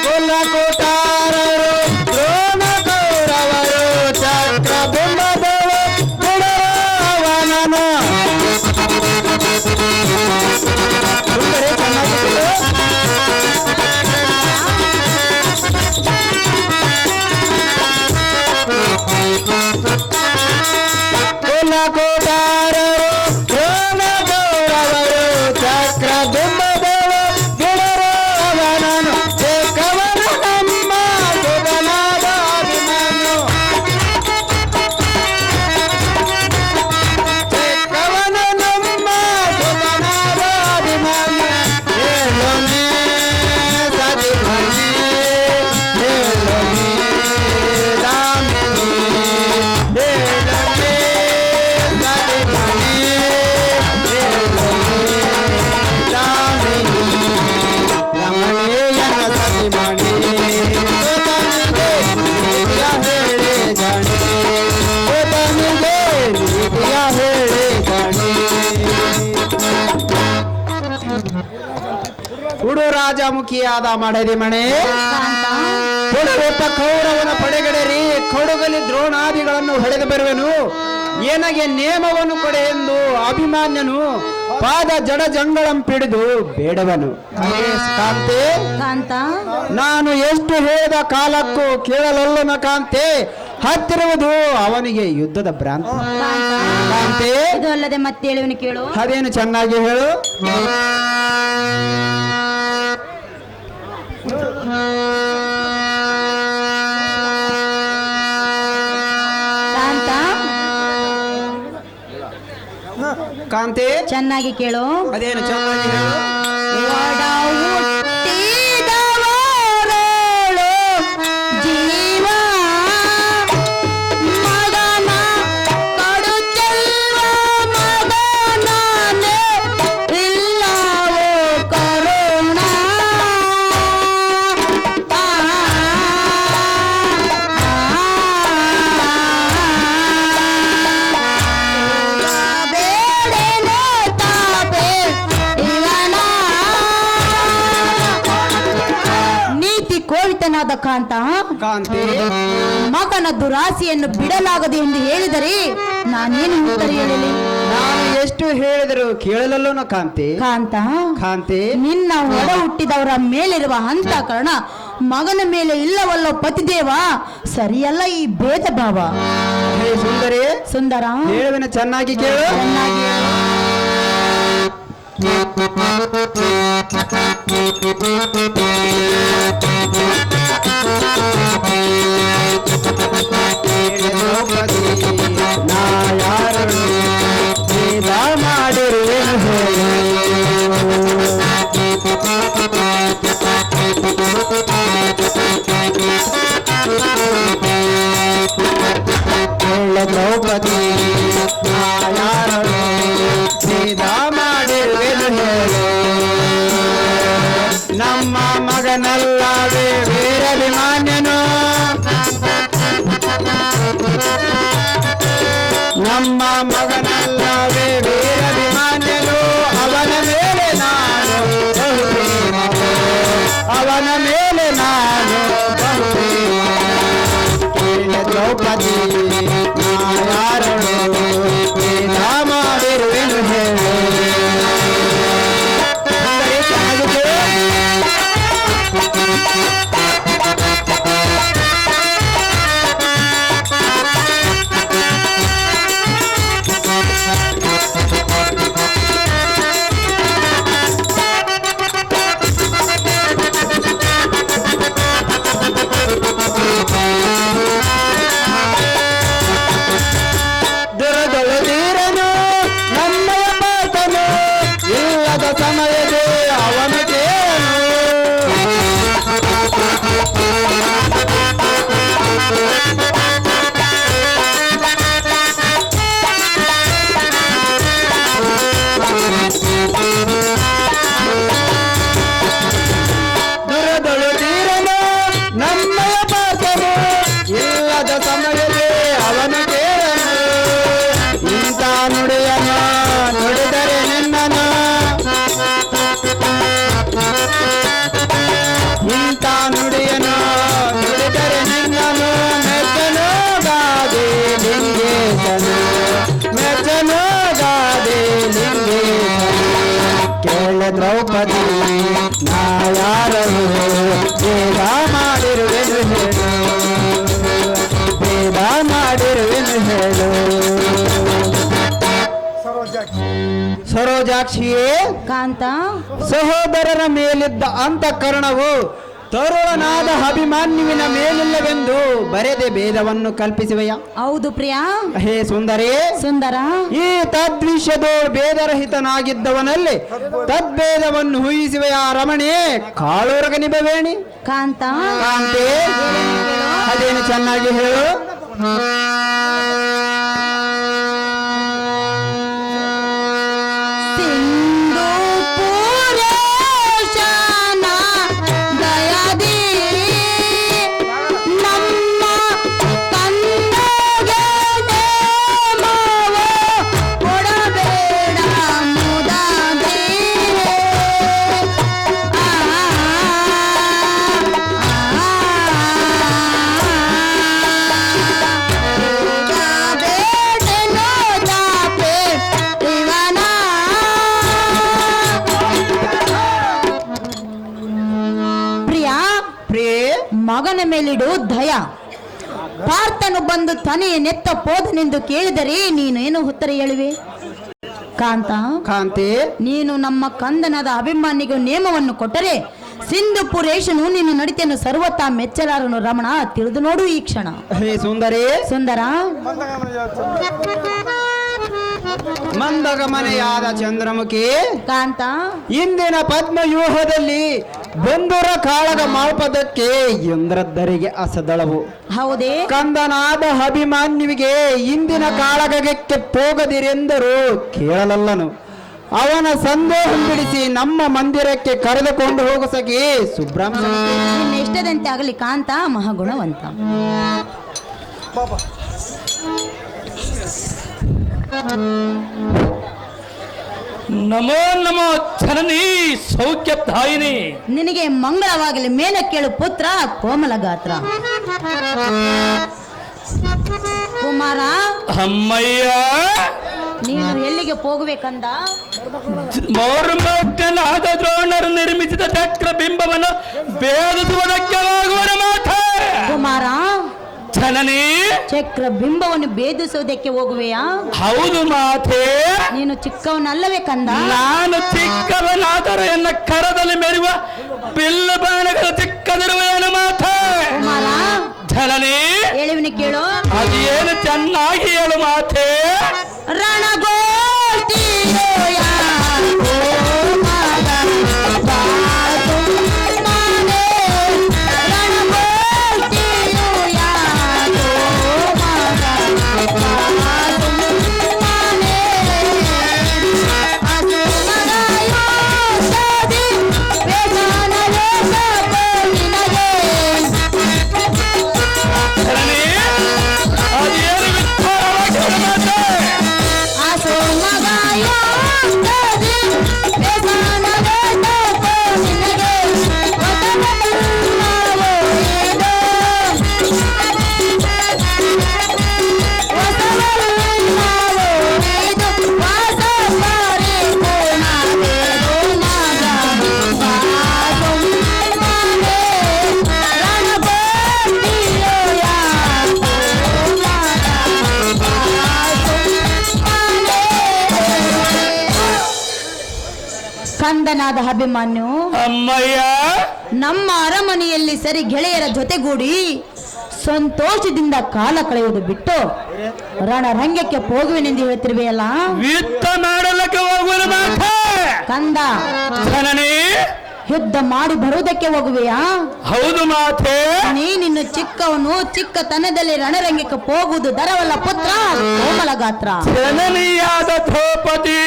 Speaker 4: ಕುಲಕುಟಾರರು ದ್ರೋಣ ಕೌರವರು ಚಕ್ರ ಬಿಂಬದವರು ಬಿಡರವನನು. ಸುಂದರಿ ಚೆನ್ನಾಗಿತ್ತು. ಕುಲಕುಟಾರರು ದ್ರೋಣ ಕೌರವರು ಚಕ್ರ ಬಿಂಬದವರು ಬಿಡರವನನು. ಕವನ ನಮ್ಮ ಸುಗನಾದ ಅಭಿಮಾನ್ಯು, ಕವನ ನಮ್ಮ ಸುಗನಾದ ಅಭಿಮಾನ್ಯ. ಹೇಳೋನೆ ಸತಿಮಣಿ, ಹೇಳೋನೆ ದಾಮಿನಿ, ಹೇಳೋನೆ ಸತಿಮಣಿ, ಹೇಳೋನೆ ದಾಮಿನಿ. ರಮಣೀಯನ ಸತಿಮಣಿ ಗೋಪನಿಗೆ ನೀತಿಯ ಹೇಳಿದಣಿ, ಗೋಪನಿಗೆ ನೀತಿಯ ಹೇಳಿದಣಿ. ಹುಡು ರಾಜಮುಖಿಯಾದ ಮಡದಿ ಮಣೆ ಹೊಡೆಯುತ್ತ ಕೌರವನ ಪಡೆಗಡೆರಿ ಕೊಡುಗಲಿ ದ್ರೋಣಾದಿಗಳನ್ನು ಹೊಡೆದು ಬರುವೆನು. ಏನಗೆ ನೇಮವನ್ನು ಕೊಡೆ ಎಂದು ಅಭಿಮಾನ್ಯನು ಪಾದ ಜಡ ಜಂಗಳಂ ಪಿಡಿದು ಬೇಡವನು. ಕಾಂತೆ,
Speaker 5: ಕಾಂತ
Speaker 4: ನಾನು ಎಷ್ಟು ಹೇಳಿದ ಕಾಲಕ್ಕೂ ಕೇಳಲಲ್ಲನ ಕಾಂತೆ. ಹತ್ತಿರುವುದು ಅವನಿಗೆ ಯುದ್ಧದ ಭ್ರಾಂತಿ. ಕಾಂತೆ,
Speaker 5: ಇದು ಅಲ್ಲದೆ ಮತ್ತೆ ಹೇಳುವನು ಕೇಳು.
Speaker 4: ಅದೇನು ಚೆನ್ನಾಗಿ ಹೇಳು.
Speaker 5: ಕಾಂತ
Speaker 4: ಕಾಂತೆ,
Speaker 5: ಚೆನ್ನಾಗಿ ಕೇಳು.
Speaker 4: ಅದೇನು ಚೆನ್ನಾಗಿ ಹೇಳು.
Speaker 5: ಒಡ ಹುಟ್ಟಿದವರಳು ಜೀವ ಮಗನ ಕಡುಚೆಲ್ವ ಮಗನೇ ಇಲ್ಲವೋ ಕರುಣ. ಬೇಡನೆ ತಾಪೆ ಇವನ ನೀತಿ ಕೋವಿತನಾದ ಕಾಂತ
Speaker 4: ಕಾಂತೆ,
Speaker 5: ಮಗನ ದುರಾಸೆಯನ್ನು ಬಿಡಲಾಗದು ಎಂದು ಹೇಳಿದರೆ ನಾನೇನು ಉತ್ತರ ಹೇಳಲಿ?
Speaker 4: ನಾನು ಎಷ್ಟು ಹೇಳಿದರು ಕೇಳಲಲ್ಲೋನ ಕಾಂತೆ.
Speaker 5: ಕಾಂತ
Speaker 4: ಕಾಂತೆ,
Speaker 5: ನಿನ್ನ ಒಡ ಹುಟ್ಟಿದವರ ಮೇಲಿರುವ ಅಂತಃಕರಣ ಮಗನ ಮೇಲೆ ಇಲ್ಲವಲ್ಲೋ ಪತಿದೇವ, ಸರಿಯಲ್ಲ ಈ ಭೇದ ಭಾವ.
Speaker 4: ಹೇ ಸುಂದರಿ,
Speaker 5: ಸುಂದರ
Speaker 4: ಹೇಳುವೆನ ಚೆನ್ನಾಗಿ ಕೇಳು.
Speaker 5: ಚೆನ್ನಾಗಿ ಹೇಳು.
Speaker 4: ದ್ರೌಪದಿ ನಾ ದ್ರೌಪದಿ ನಾ ಯಾರಳು ಭೇದ ಮಾಡಿರುವೆನು ಹೇಳು ನಮ್ಮ ಮಗನಲ್ಲವೇ ವೀರಾಭಿಮಾನ್ಯನು ನಮ್ಮ ಮಗನಲ್ಲವೇ ವೀರಾಭಿಮಾನ್ಯನು ಅವನ ಮೇಲೆ ನಾನು ಬಹುಪ್ರೇಮನು ಅವನ ಮೇಲೆ ನಾನು ಬಹುಪ್ರೇಮನು ಕೇಳ ದ್ರೌಪದಿ ನಾ ಯಾರಳು ಭೇದ ಮಾಡಿರುವೆನು ಹೇಳು ದುರದೊಳದೀರನು ನಮ್ಮಯ ಪಾತನು ಇಲ್ಲದ ಸಮಯದೇ ಅವನು ಕೇಳನು ದುರದೊಳದೀರನು ನಮ್ಮಯ ಪಾತನು ಇಲ್ಲದ ಸಮಯದೇ ಅವನು ಕೇಳನು ಇಂಥ ನುಡಿಯನು ನುಡಿದರೆ ನಿನ್ನನು ಇಂಥ ನುಡಿಯನು ನುಡಿದರೆ ನಿನ್ನನು ಮೆಚ್ಚನು ಗಾದೆ ಲಿಂಗೇಶನು ಮೆಚ್ಚನು ಗಾದೆ ಲಿಂಗೇಶನು ಕೇಳ ದ್ರೌಪದಿ ನಾ ಯಾರನು ಭೇದ ಮಾಡಿರುವೆನು ಹೇಳು ಭೇದ ಮಾಡಿರುವೆನು ಹೇಳು ಸರೋಜಾಕ್ಷಿಯೇ
Speaker 5: ಕಾಂತ
Speaker 4: ಸಹೋದರರ ಮೇಲಿದ್ದ ಅಂತಃಕರಣವು ತರುಣನಾದ ಅಭಿಮಾನ್ಯುವಿನ ಮೇಲಿಲ್ಲವೆಂದು ಬರೆದೆ ಭೇದವನ್ನು ಕಲ್ಪಿಸುವೆಯ
Speaker 5: ಹೌದು ಪ್ರಿಯಾ
Speaker 4: ಹೇ ಸುಂದರಿ
Speaker 5: ಸುಂದರ
Speaker 4: ಈ ತದ್ವಿಷಯದೋ ಭೇದರಹಿತನಾಗಿದ್ದವನಲ್ಲಿ ತದ್ಭೇದವನ್ನು ಊಹಿಸುವೆಯ ರಮಣಿ ಕಾಳೂರಗನಿಬವೇಣಿ
Speaker 5: ಕಾಂತ
Speaker 4: ಕಾಂತೆ ಅದೇನು ಚೆನ್ನಾಗಿ ಹೇಳು
Speaker 5: ಸಿಂಧು ಪುರೇಶನ ದಯದಿ ನಮ್ಮ ತಂದೆಗೆ ನೇಮವ ಕೊಡಬೇಡ ಮುದದಿ ಪ್ರಿಯಾ
Speaker 4: ಪ್ರಿಯೇ
Speaker 5: ಮಗನ ಮೇಲಿಡು ದಯ ಪಾರ್ಥನು ಬಂದು ತನೆಯ ನೆತ್ತ ಪೋದನೆಂದು ಕೇಳಿದರೆ ನೀನೇನು ಉತ್ತರ ಹೇಳುವೆ ಕಾಂತ
Speaker 4: ಕಾಂತೆ
Speaker 5: ನೀನು ನಮ್ಮ ಕಂದನದ ಅಭಿಮಾನಿಗೆ ನೇಮವನ್ನು ಕೊಟ್ಟರೆ ಸಿಂಧು ಪುರೇಶನು ನಿನ್ನ ನಡತೆಯನ್ನು ಸರ್ವತಾ ಮೆಚ್ಚಲಾರನು ರಮಣ ತಿಳಿದು ನೋಡು ಈ ಕ್ಷಣ
Speaker 4: ಹೇ ಸುಂದರಿ
Speaker 5: ಸುಂದರ
Speaker 4: ಮಂದಗಮನೆಯಾದ ಚಂದ್ರಮುಖಿ
Speaker 5: ಕಾಂತ
Speaker 4: ಇಂದಿನ ಪದ್ಮವ್ಯೂಹದಲ್ಲಿ ಬಂಧುರ ಕಾಳಗ ಮಾಲ್ಪದಕ್ಕೆ ಇಂದ್ರದ್ದರಿಗೆ ಅಸದಳವು
Speaker 5: ಹೌದೇ
Speaker 4: ಕಂದನಾದ ಅಭಿಮಾನ್ಯುವಿಗೆ ಇಂದಿನ ಕಾಳಗಕ್ಕೆ ಹೋಗದಿರೆಂದರು ಕೇಳಲಲ್ಲನು ಅವನ ಸಂದೇಹ ಬಿಡಿಸಿ ನಮ್ಮ ಮಂದಿರಕ್ಕೆ ಕರೆದುಕೊಂಡು ಹೋಗಸಗಿ ಸುಬ್ರಹ್ಮಣ್ಯ
Speaker 5: ನಿನ್ನ ಇಷ್ಟದಂತೆ ಆಗಲಿ ಕಾಂತ ಮಹಾಗುಣವಂತ
Speaker 2: ನಮೋ ನಮೋ ಜನನಿ ಸೌಖ್ಯದಾಯಿನಿ
Speaker 5: ನಿನಗೆ ಮಂಗಳವಾಗಲಿ ಮೇಲೆ ಕೇಳು ಪುತ್ರ ಕೋಮಲ ಗಾತ್ರ ಕುಮಾರ
Speaker 2: ಅಮ್ಮಯ್ಯ
Speaker 5: ನೀನು ಎಲ್ಲಿಗೆ ಹೋಗಬೇಕಂದ
Speaker 2: ಮೌರ್ಮಕ್ಕನಾದ ದ್ರೋಣರು ನಿರ್ಮಿಸಿದ ಚಕ್ರ ಬಿಂಬವನ್ನು ಭೇದಿಸುವುದಕ್ಕೆ ಆಗುವನ ಮಾತೆ
Speaker 5: ಕುಮಾರ
Speaker 2: ಜನನಿ
Speaker 5: ಚಕ್ರ ಬಿಂಬವನ್ನು ಭೇದಿಸುವುದಕ್ಕೆ ಹೋಗುವೆಯಾ
Speaker 2: ಹೌದು ಮಾತೆ
Speaker 5: ನೀನು ಚಿಕ್ಕವನಲ್ಲವೇ ಕಂದ
Speaker 2: ನಾನು ಚಿಕ್ಕವನಾದರೂ ಎನ್ನ ಕರದಲ್ಲಿ ಮೆರುವ ಬಿಲ್ಲು ಬಾಣಗಳು ಚಿಕ್ಕದಿರುವೇನು ಮಾತೆ
Speaker 5: ಕುಮಾರ
Speaker 2: ಜನನಿ
Speaker 5: ಹೇಳುವಿನ ಕೇಳು
Speaker 2: ಅದೇನು ಚೆನ್ನಾಗಿ ಹೇಳು ಮಾತೆ
Speaker 5: ರಣಗೋಷ್ಠಿಯೋ ಯಾಕೋ ಮಗ ಬಾತು ಮನೆ. ರಣಗೋಷ್ಠಿಯೋ ಯಾಕೋ ಮಗ ಬಾತು ಕಂದನಾದ ಅಭಿಮನ್ಯು,
Speaker 2: ಅಮ್ಮಯ್ಯ
Speaker 5: ನಮ್ಮ ಅರಮನೆಯಲ್ಲಿ ಸರಿ ಗೆಳೆಯರ ಜೊತೆಗೂಡಿ ಸಂತೋಷದಿಂದ ಕಾಲ ಕಳೆಯುವುದು ಬಿಟ್ಟು ರಣರಂಗಕ್ಕೆ ಹೋಗುವೆನೆಂದು ಹೇಳ್ತಿರುವೆಯಲ್ಲ.
Speaker 2: ಯುದ್ಧ ಮಾಡಲಕ್ಕೆ ಹೋಗುವ ಮಾತ
Speaker 5: ಕಂದ,
Speaker 2: ಜನನೇ
Speaker 5: ಯುದ್ಧ ಮಾಡಿ ಬರುವುದಕ್ಕೆ ಹೋಗುವೆಯಾ?
Speaker 2: ಹೌದು ಮಾತೆ.
Speaker 5: ನೀನಿನ್ನು ಚಿಕ್ಕವನು, ಚಿಕ್ಕತನದಲ್ಲಿ ರಣರಂಗಕ್ಕೆ ಹೋಗುವುದು ದರವಲ್ಲ ಪುತ್ರ, ಕೋಮಲ ಗಾತ್ರ.
Speaker 2: ಜನನೀಯಾದ ದ್ರೌಪದಿ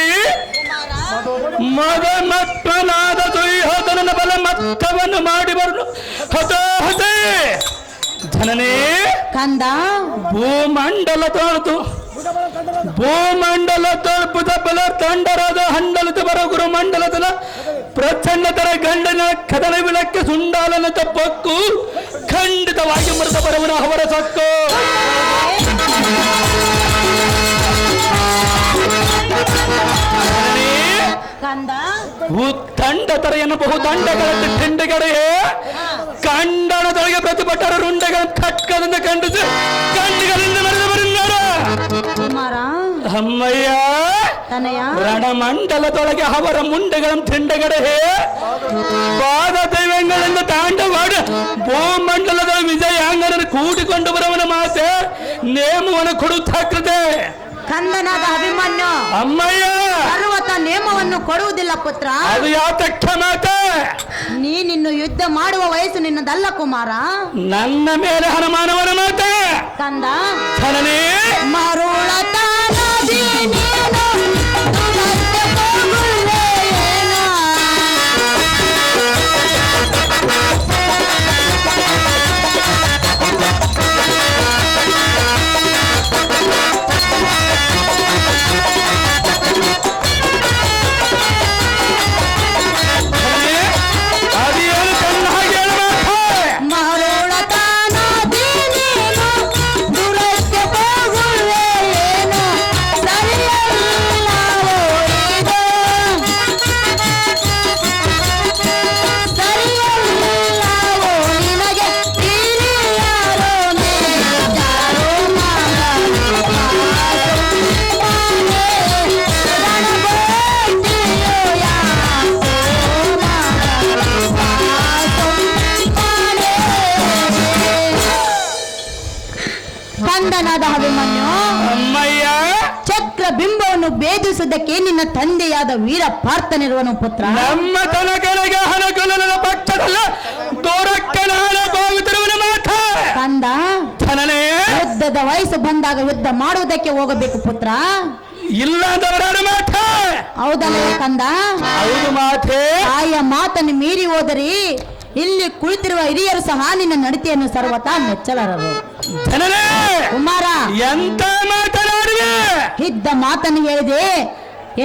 Speaker 2: ಮದ ಮತ್ತನಾದ ದುರ್ಯೋಧನನ ಬಲ ಮತ್ತವನ್ನು ಮಾಡಿ ಬರಲು ಹತೋಹತೆ. ಜನನೇ
Speaker 5: ಕಂದ,
Speaker 2: ಭೂಮಂಡಲ ತೊಳೆದು ಭೂಮಂಡಲ ತಲುಪುದ ಬಲ ತಂಡರಾದ ಹಂಡಲದ ಬರ ಗುರು ಮಂಡಲದ ಪ್ರಚಂಡತರ ಗಂಡನ ಕದನ ವಿಳಕ್ಕೆ ಸುಂಡಾಲನ ತಪ್ಪಕ್ಕು ಖಂಡಿತವಾಗಿ ಮೃತ ಬರುವನ ಅವರ ಸಕ್ಕು.
Speaker 5: ಕಂದ,
Speaker 2: ತಂಡ ತರೆಯನ್ನು ಬಹುದಂಡಗಳ ತಿಂಡಿಗಡೆಯೇ ಕಂಡನದೊಳಗೆ ಪ್ರತಿಭಟರ ರುಂಡೆಗಳ ಖಡ್ಗದಿಂದ ಖಂಡಿಸಿ ಕಂಡಿಗಳಿಂದ ಮರೆದು ಬರುತ್ತಾರೆ.
Speaker 5: ಕುಮಾರ,
Speaker 2: ಅಮ್ಮಯ್ಯ
Speaker 5: ತನಯ
Speaker 2: ರಣಮಂಡಲದೊಳಗೆ ಅವರ ಮುಂಡೆಗಳ ತಿಂಡಗಡೆ ಪಾದ ದೈವಗಳಿಂದ ತಾಂಡವಾಡ ಭೂಮಂಡಲದ ವಿಜಯಾಂಗನನ್ನು ಕೂಡಿಕೊಂಡು ಬರುವನ ಮಾತೆ ನೇಮವನ್ನು ಕೊಡುತ್ತಾಗ್ತದೆ.
Speaker 5: ಕಂದನಾದ ಅಭಿಮನ್ಯು,
Speaker 2: ಅಮ್ಮಯ್ಯ
Speaker 5: ಪರ್ವತ ನೇಮವನ್ನು ಕೊಡುವುದಿಲ್ಲ ಪುತ್ರ.
Speaker 2: ಅದು ಯಾತಕ್ಕ ಮಾತೆ?
Speaker 5: ನೀನಿನ್ನು ಯುದ್ಧ ಮಾಡುವ ವಯಸ್ಸು ನಿನ್ನದಲ್ಲ ಕುಮಾರ.
Speaker 2: ನನ್ನ ಮೇಲೆ ಹನುಮಾನವನ ಮಾತೆ.
Speaker 5: ಕಂದ,
Speaker 2: ಜನನೇ
Speaker 5: ಮರುಳತನದಿ ನೀನು ದುರತ್ತೆ ಹೋಗುವೆಯೇನೋ?
Speaker 2: ಅದೇನು ಕಣ್ಣ ಹಾಗೆ ಹೇಳಬೇಕು.
Speaker 5: ಮರುಳತನದಿ ನೀನು ದುರತ್ತೆ ಹೋಗುವೆಯೇನೋ? ಸರಿಯಲ್ಲವೋ ಇದು? ಸರಿಯಲ್ಲವೋ ನಿನಗೆ ಹಿರಿಯರೋ ನೇಜಾರೋ ಮಗನು ಮಾನೆ ರಣಬೋಟಿಯೋ ಯಾಕೋ ಮಗನು ಮಾನೆ. ಕಂದನಾದ ಅಭಿಮನ್ಯು,
Speaker 2: ಅಮ್ಮಯ್ಯ
Speaker 5: ಚಕ್ರ ಬಿಂಬವನ್ನು ಭೇದಿಸುವುದಕ್ಕೆ ನಿನ್ನ ತಂದೆಯಾದ ವೀರ ಪಾರ್ಥನಿರುವನು ಪುತ್ರ.
Speaker 2: ನಮ್ಮ ತನಕನಿಗೆ ಹಣಗೊಲ್ಲದ ಪಕ್ಷದಲ್ಲ ದೂರಕ್ಕೆ ನಾಳೆ ಹೋಗುತ್ತಿರುವನ ಮಾತ.
Speaker 5: ಕಂದ,
Speaker 2: ಜನನೇ
Speaker 5: ಯುದ್ಧದ ವಯಸ್ಸು ಬಂದಾಗ ಯುದ್ಧ ಮಾಡುವುದಕ್ಕೆ ಹೋಗಬೇಕು ಪುತ್ರ.
Speaker 2: ಇಲ್ಲದವರ ಮಾತ.
Speaker 5: ಹೌದಲ್ಲವೇ ಕಂದ?
Speaker 2: ಹೌದು ಮಾತೆ.
Speaker 5: ಆಯಾ ಮಾತನ್ನು ಮೀರಿ ಹೋದರಿ ಇಲ್ಲಿ ಕುಳಿತಿರುವ ಹಿರಿಯರು ಸಹ ನಿನ್ನ ನಡತೆಯನ್ನು ಸರ್ವತಾ ಮೆಚ್ಚಲಾರರು.
Speaker 2: ಜನನೇ
Speaker 5: ಕುಮಾರ,
Speaker 2: ಎಂತ ಮಾತನಾಡಿದೆ?
Speaker 5: ಇದ್ದ ಮಾತನ್ನು ಹೇಳಿದೆ,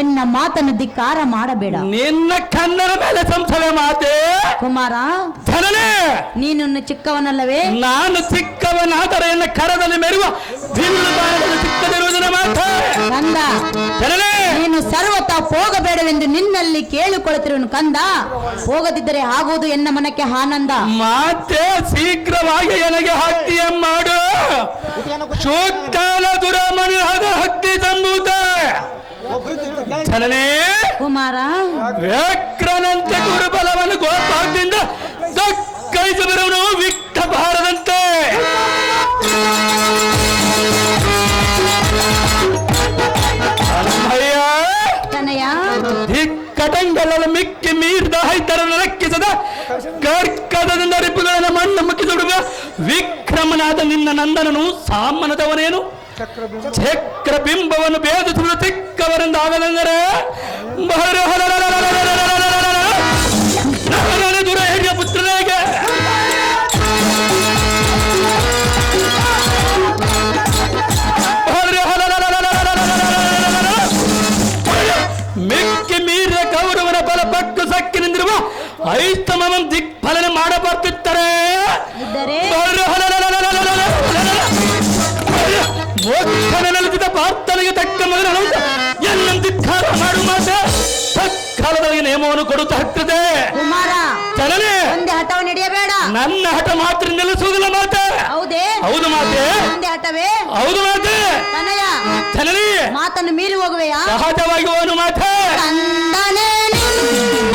Speaker 5: ಎನ್ನ ಮಾತನ್ನು ಧಿಕ್ಕಾರ ಮಾಡಬೇಡ.
Speaker 2: ನಿನ್ನ ಕನ್ನಡ ಮೇಲೆ ಸಂಶಯ ಮಾತೆ.
Speaker 5: ಕುಮಾರ,
Speaker 2: ಜನನೇ
Speaker 5: ನೀನು ಚಿಕ್ಕವನಲ್ಲವೇ?
Speaker 2: ನಾನು ಚಿಕ್ಕವನಾದರೆ ಎನ್ನ ಕರದಲ್ಲಿ ಮೆರುವ ಬಿಲ್ಲು ಬಾಣದಲ್ಲಿ ಚಿಕ್ಕದಿರುವುದರ ಮಾತ.
Speaker 5: ಕಂದ,
Speaker 2: ಜನನೇ
Speaker 5: ನೀನು ಸರ್ವತಾ ಹೋಗಬೇಡವೆಂದು ನಿನ್ನಲ್ಲಿ ಕೇಳಿಕೊಳ್ಳುತ್ತಿರುವನು ಕಂದ. ಹೋಗದಿದ್ದರೆ ಆಗುವುದು ಎನ್ನ ಮನಕ್ಕೆ ಆನಂದ.
Speaker 2: ಮಾತೆ ಶೀಘ್ರವಾಗಿ ನನಗೆ ಹತ್ಯೆ ಮಾಡು. ಚೋಕ್ಕಾಲ ದುರಾಮಣಿ ಆದ ಹತ್ಯೆ ತಂಬೂತ. ಜನನೇ
Speaker 5: ಕುಮಾರ,
Speaker 2: ವ್ಯಕ್ರನಂತೆ ಗುರುಬಲವನ್ನು ಗೋಪಾದಿಂದ ದಕ್ಕೈಸಿ ಬರುವನು ವಿಕ್ತ ಬಾರದಂತೆ. ಅಮ್ಮಯ್ಯ
Speaker 5: ತನಯ
Speaker 2: ದಿಕ್ಕಟಂಗಲ ಮಿಕ್ಕಿ ಮೀರಿದ ಹೈತರನ್ನು ಲೆಕ್ಕಿಸದ ಕರ್ಕದದಿಂದ ರಿಪುಗಳನ್ನು ಮಣ್ಣು ಮುಕ್ಕಿ ಸುಡುವ ವಿಕ್ರಮನಾದ ನಿನ್ನ ನಂದನನು ಸಾಮನದವನೇನು? ಚಕ್ರ ಬಿಂಬವನ್ನು ಭೇದಿಸುವ ಚಿಕ್ಕವರಿಂದ ಆಗದಂದರೆ ದುರ ಹಿರಿಯ ಪುತ್ರನಿಗೆ ಮಿಕ್ಕಿ ಮೀರಿದ ಕೌರವನ ಬಲ ಪಟ್ಟು ಸಕ್ಕಿ ನಿಂದಿರುವ ಐಸ್ತಮವನ್ನು ದಿಕ್ಫಲನೆ ಮಾಡಬಾರ್ತಿರ್ತಾರೆ.
Speaker 5: ಇದ್ದರೆ
Speaker 2: ನೆಲೆಸಿದ ಪಾರ್ಥನಿಗೆ ತಕ್ಕ ಮಗನ ಎಲ್ಲ ಧಿಕ್ಕಾರ ಮಾಡು ಮಾತೆ. ಸತ್ಕಾಲದಲ್ಲಿ ನೇಮವನ್ನು ಕೊಡುತ್ತಾ ಹತ್ತದೆ.
Speaker 5: ಕುಮಾರ,
Speaker 2: ಜನನೇ
Speaker 5: ಒಂದೇ ಹಠವನ್ನು ಹಿಡಿಯಬೇಡ.
Speaker 2: ನನ್ನ ಹಠ ಮಾತ್ರ ನಿಲ್ಲಿಸುವುದಿಲ್ಲ ಮಾತೆ.
Speaker 5: ಹೌದೇ?
Speaker 2: ಹೌದು ಮಾತೆ.
Speaker 5: ಒಂದೇ ಹಠವೇ?
Speaker 2: ಹೌದು ಮಾತೆ.
Speaker 5: ತನಯ
Speaker 2: ಜನನೇ
Speaker 5: ಮಾತನ್ನು ಮೀರಿ ಹೋಗುವೆಯಾ?
Speaker 2: ಸಹಜವಾಗಿ ಹೋನು ಮಾತೆ.
Speaker 5: ಕಂದನೇ ನಿನ್ನ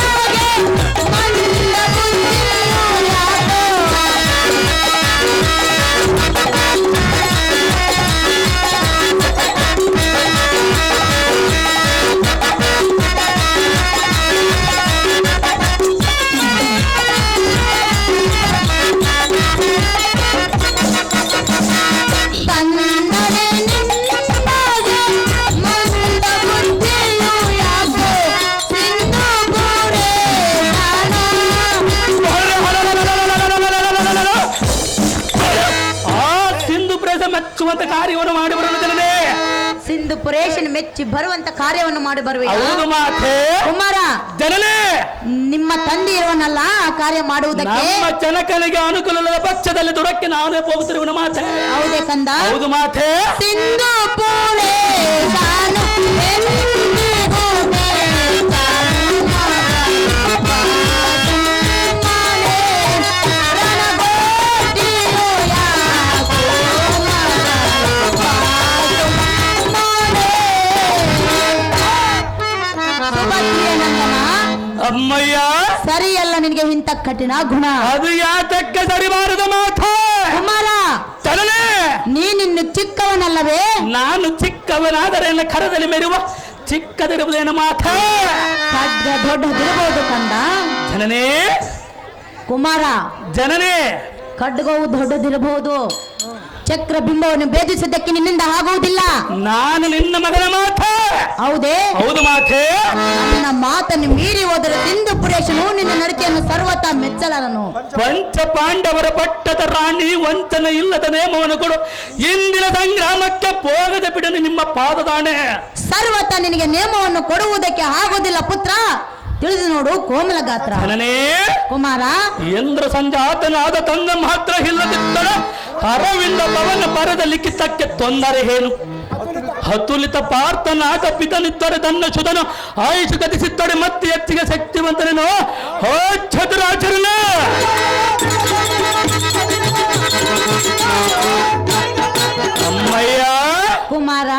Speaker 2: ಮೆಚ್ಚುವಂತ ಕಾರ್ಯವನ್ನು ಮಾಡಿ ಬರೋಣ ಜನನೇ.
Speaker 5: ಸಿಂಧುಪುರೇಶನ್ ಮೆಚ್ಚಿ ಬರುವಂತ ಕಾರ್ಯವನ್ನು ಮಾಡಿ ಬರುವೆ.
Speaker 2: ಹೌದು ಮಾತೆ
Speaker 5: ಕುಮಾರ
Speaker 2: ಜನನೇ.
Speaker 5: ನಿಮ್ಮ ತಂದೆ ಇರುವನಲ್ಲ ಆ ಕಾರ್ಯ ಮಾಡುವುದಕ್ಕೆ.
Speaker 2: ನಮ್ಮ ಜನಕನಿಗೆ ಅನುಕೂಲದ ಪಕ್ಷದಲ್ಲಿ ದುಡಕ್ಕೆ ನಾನೇ ಹೋಗುತ್ತಿರುವನ ಮಾತೆ.
Speaker 5: ಹೌದೇ ಕಂದ.
Speaker 2: ಹೌದು ಮಾತೆ.
Speaker 5: ಸಿಂಧುಪುರೇಶನು
Speaker 2: ಅಮ್ಮಯ್ಯ
Speaker 5: ಸರಿಯಲ್ಲ ನಿನಗೆ ಇಂಥ ಕಠಿಣ ಗುಣ.
Speaker 2: ಅದು ಯಾತಕ್ಕೆ ಸರಿಬಾರದ ಮಾತು
Speaker 5: ಕುಮಾರ.
Speaker 2: ಜನನೇ.
Speaker 5: ನೀನಿನ್ನು ಚಿಕ್ಕವನಲ್ಲವೇ?
Speaker 2: ನಾನು ಚಿಕ್ಕವನಾದರೆ ನನ್ನ ಕರದಲ್ಲಿ ಮೆರುವ ಚಿಕ್ಕದಿರುವುದೇನು ಮಾತ.
Speaker 5: ಖಡ್ಗ ದೊಡ್ಡದಿರಬಹುದು ಕಂದ.
Speaker 2: ಜನನೇ.
Speaker 5: ಕುಮಾರ
Speaker 2: ಜನನೇ.
Speaker 5: ಖಡ್ಗವು ದೊಡ್ಡದಿರಬಹುದು, ಚಕ್ರ ಬಿಂಬವನ್ನು ಭೇದಿಸಿದ್ದಕ್ಕೆ ನಿನ್ನಿಂದ ಆಗುವುದಿಲ್ಲ.
Speaker 2: ನಾನು ನಿನ್ನ ಮಗನ ಮಾತ.
Speaker 5: ಹೌದೇ?
Speaker 2: ಹೌದು ಮಾತೆ.
Speaker 5: ನನ್ನ ಮಾತನ್ನು ಮೀರಿ ಹೋದರೆ ಸಿಂಧುಪುರೇಶನು ನಿನ್ನ ನಡತೆಯನ್ನು ಸರ್ವತಾ ಮೆಚ್ಚಲಾರನು.
Speaker 2: ಪಂಚ ಪಾಂಡವರ ಪಟ್ಟದ ರಾಣಿ ವಂಚನ ಇಲ್ಲದ ನೇಮವನ್ನು ಕೊಡು. ಇಂದಿನ ಸಂಗ್ರಾಮಕ್ಕೆ ಹೋಗದೆ ಬಿಡನು ನಿಮ್ಮ ಪಾದದಾಣೆ.
Speaker 5: ಸರ್ವತಾ ನಿನಗೆ ನೇಮವನ್ನು ಕೊಡುವುದಕ್ಕೆ ಆಗುವುದಿಲ್ಲ ಪುತ್ರ. ತಿಳಿದು ನೋಡು ಕೋಮಲ ಗಾತ್ರ.
Speaker 2: ಜನನೇ.
Speaker 5: ಕುಮಾರ.
Speaker 2: ಇಂದ್ರ ಸಂಜಾತನಾದ ತಂದ ಮಾತ್ರ ಇಲ್ಲದಿದ್ದಳ ಹರವಿಂದ ಪವನ ಪರದ ಲಿಖಿತಕ್ಕೆ ತೊಂದರೆ ಏನು. ಹತುಲಿತ ಪಾರ್ಥನಾದ ಪಿತನಿದ್ದರೆ ತನ್ನ ಶುಧನು ಆಯುಷು ಗತಿಸಿದ್ದರೆ ಮತ್ತೆ ಹೆಚ್ಚಿಗೆ ಶಕ್ತಿವಂತನೇನು. ಹೋ ಚತುರಾಚರಣ. ಅಮ್ಮಯ್ಯ.
Speaker 5: ಕುಮಾರ.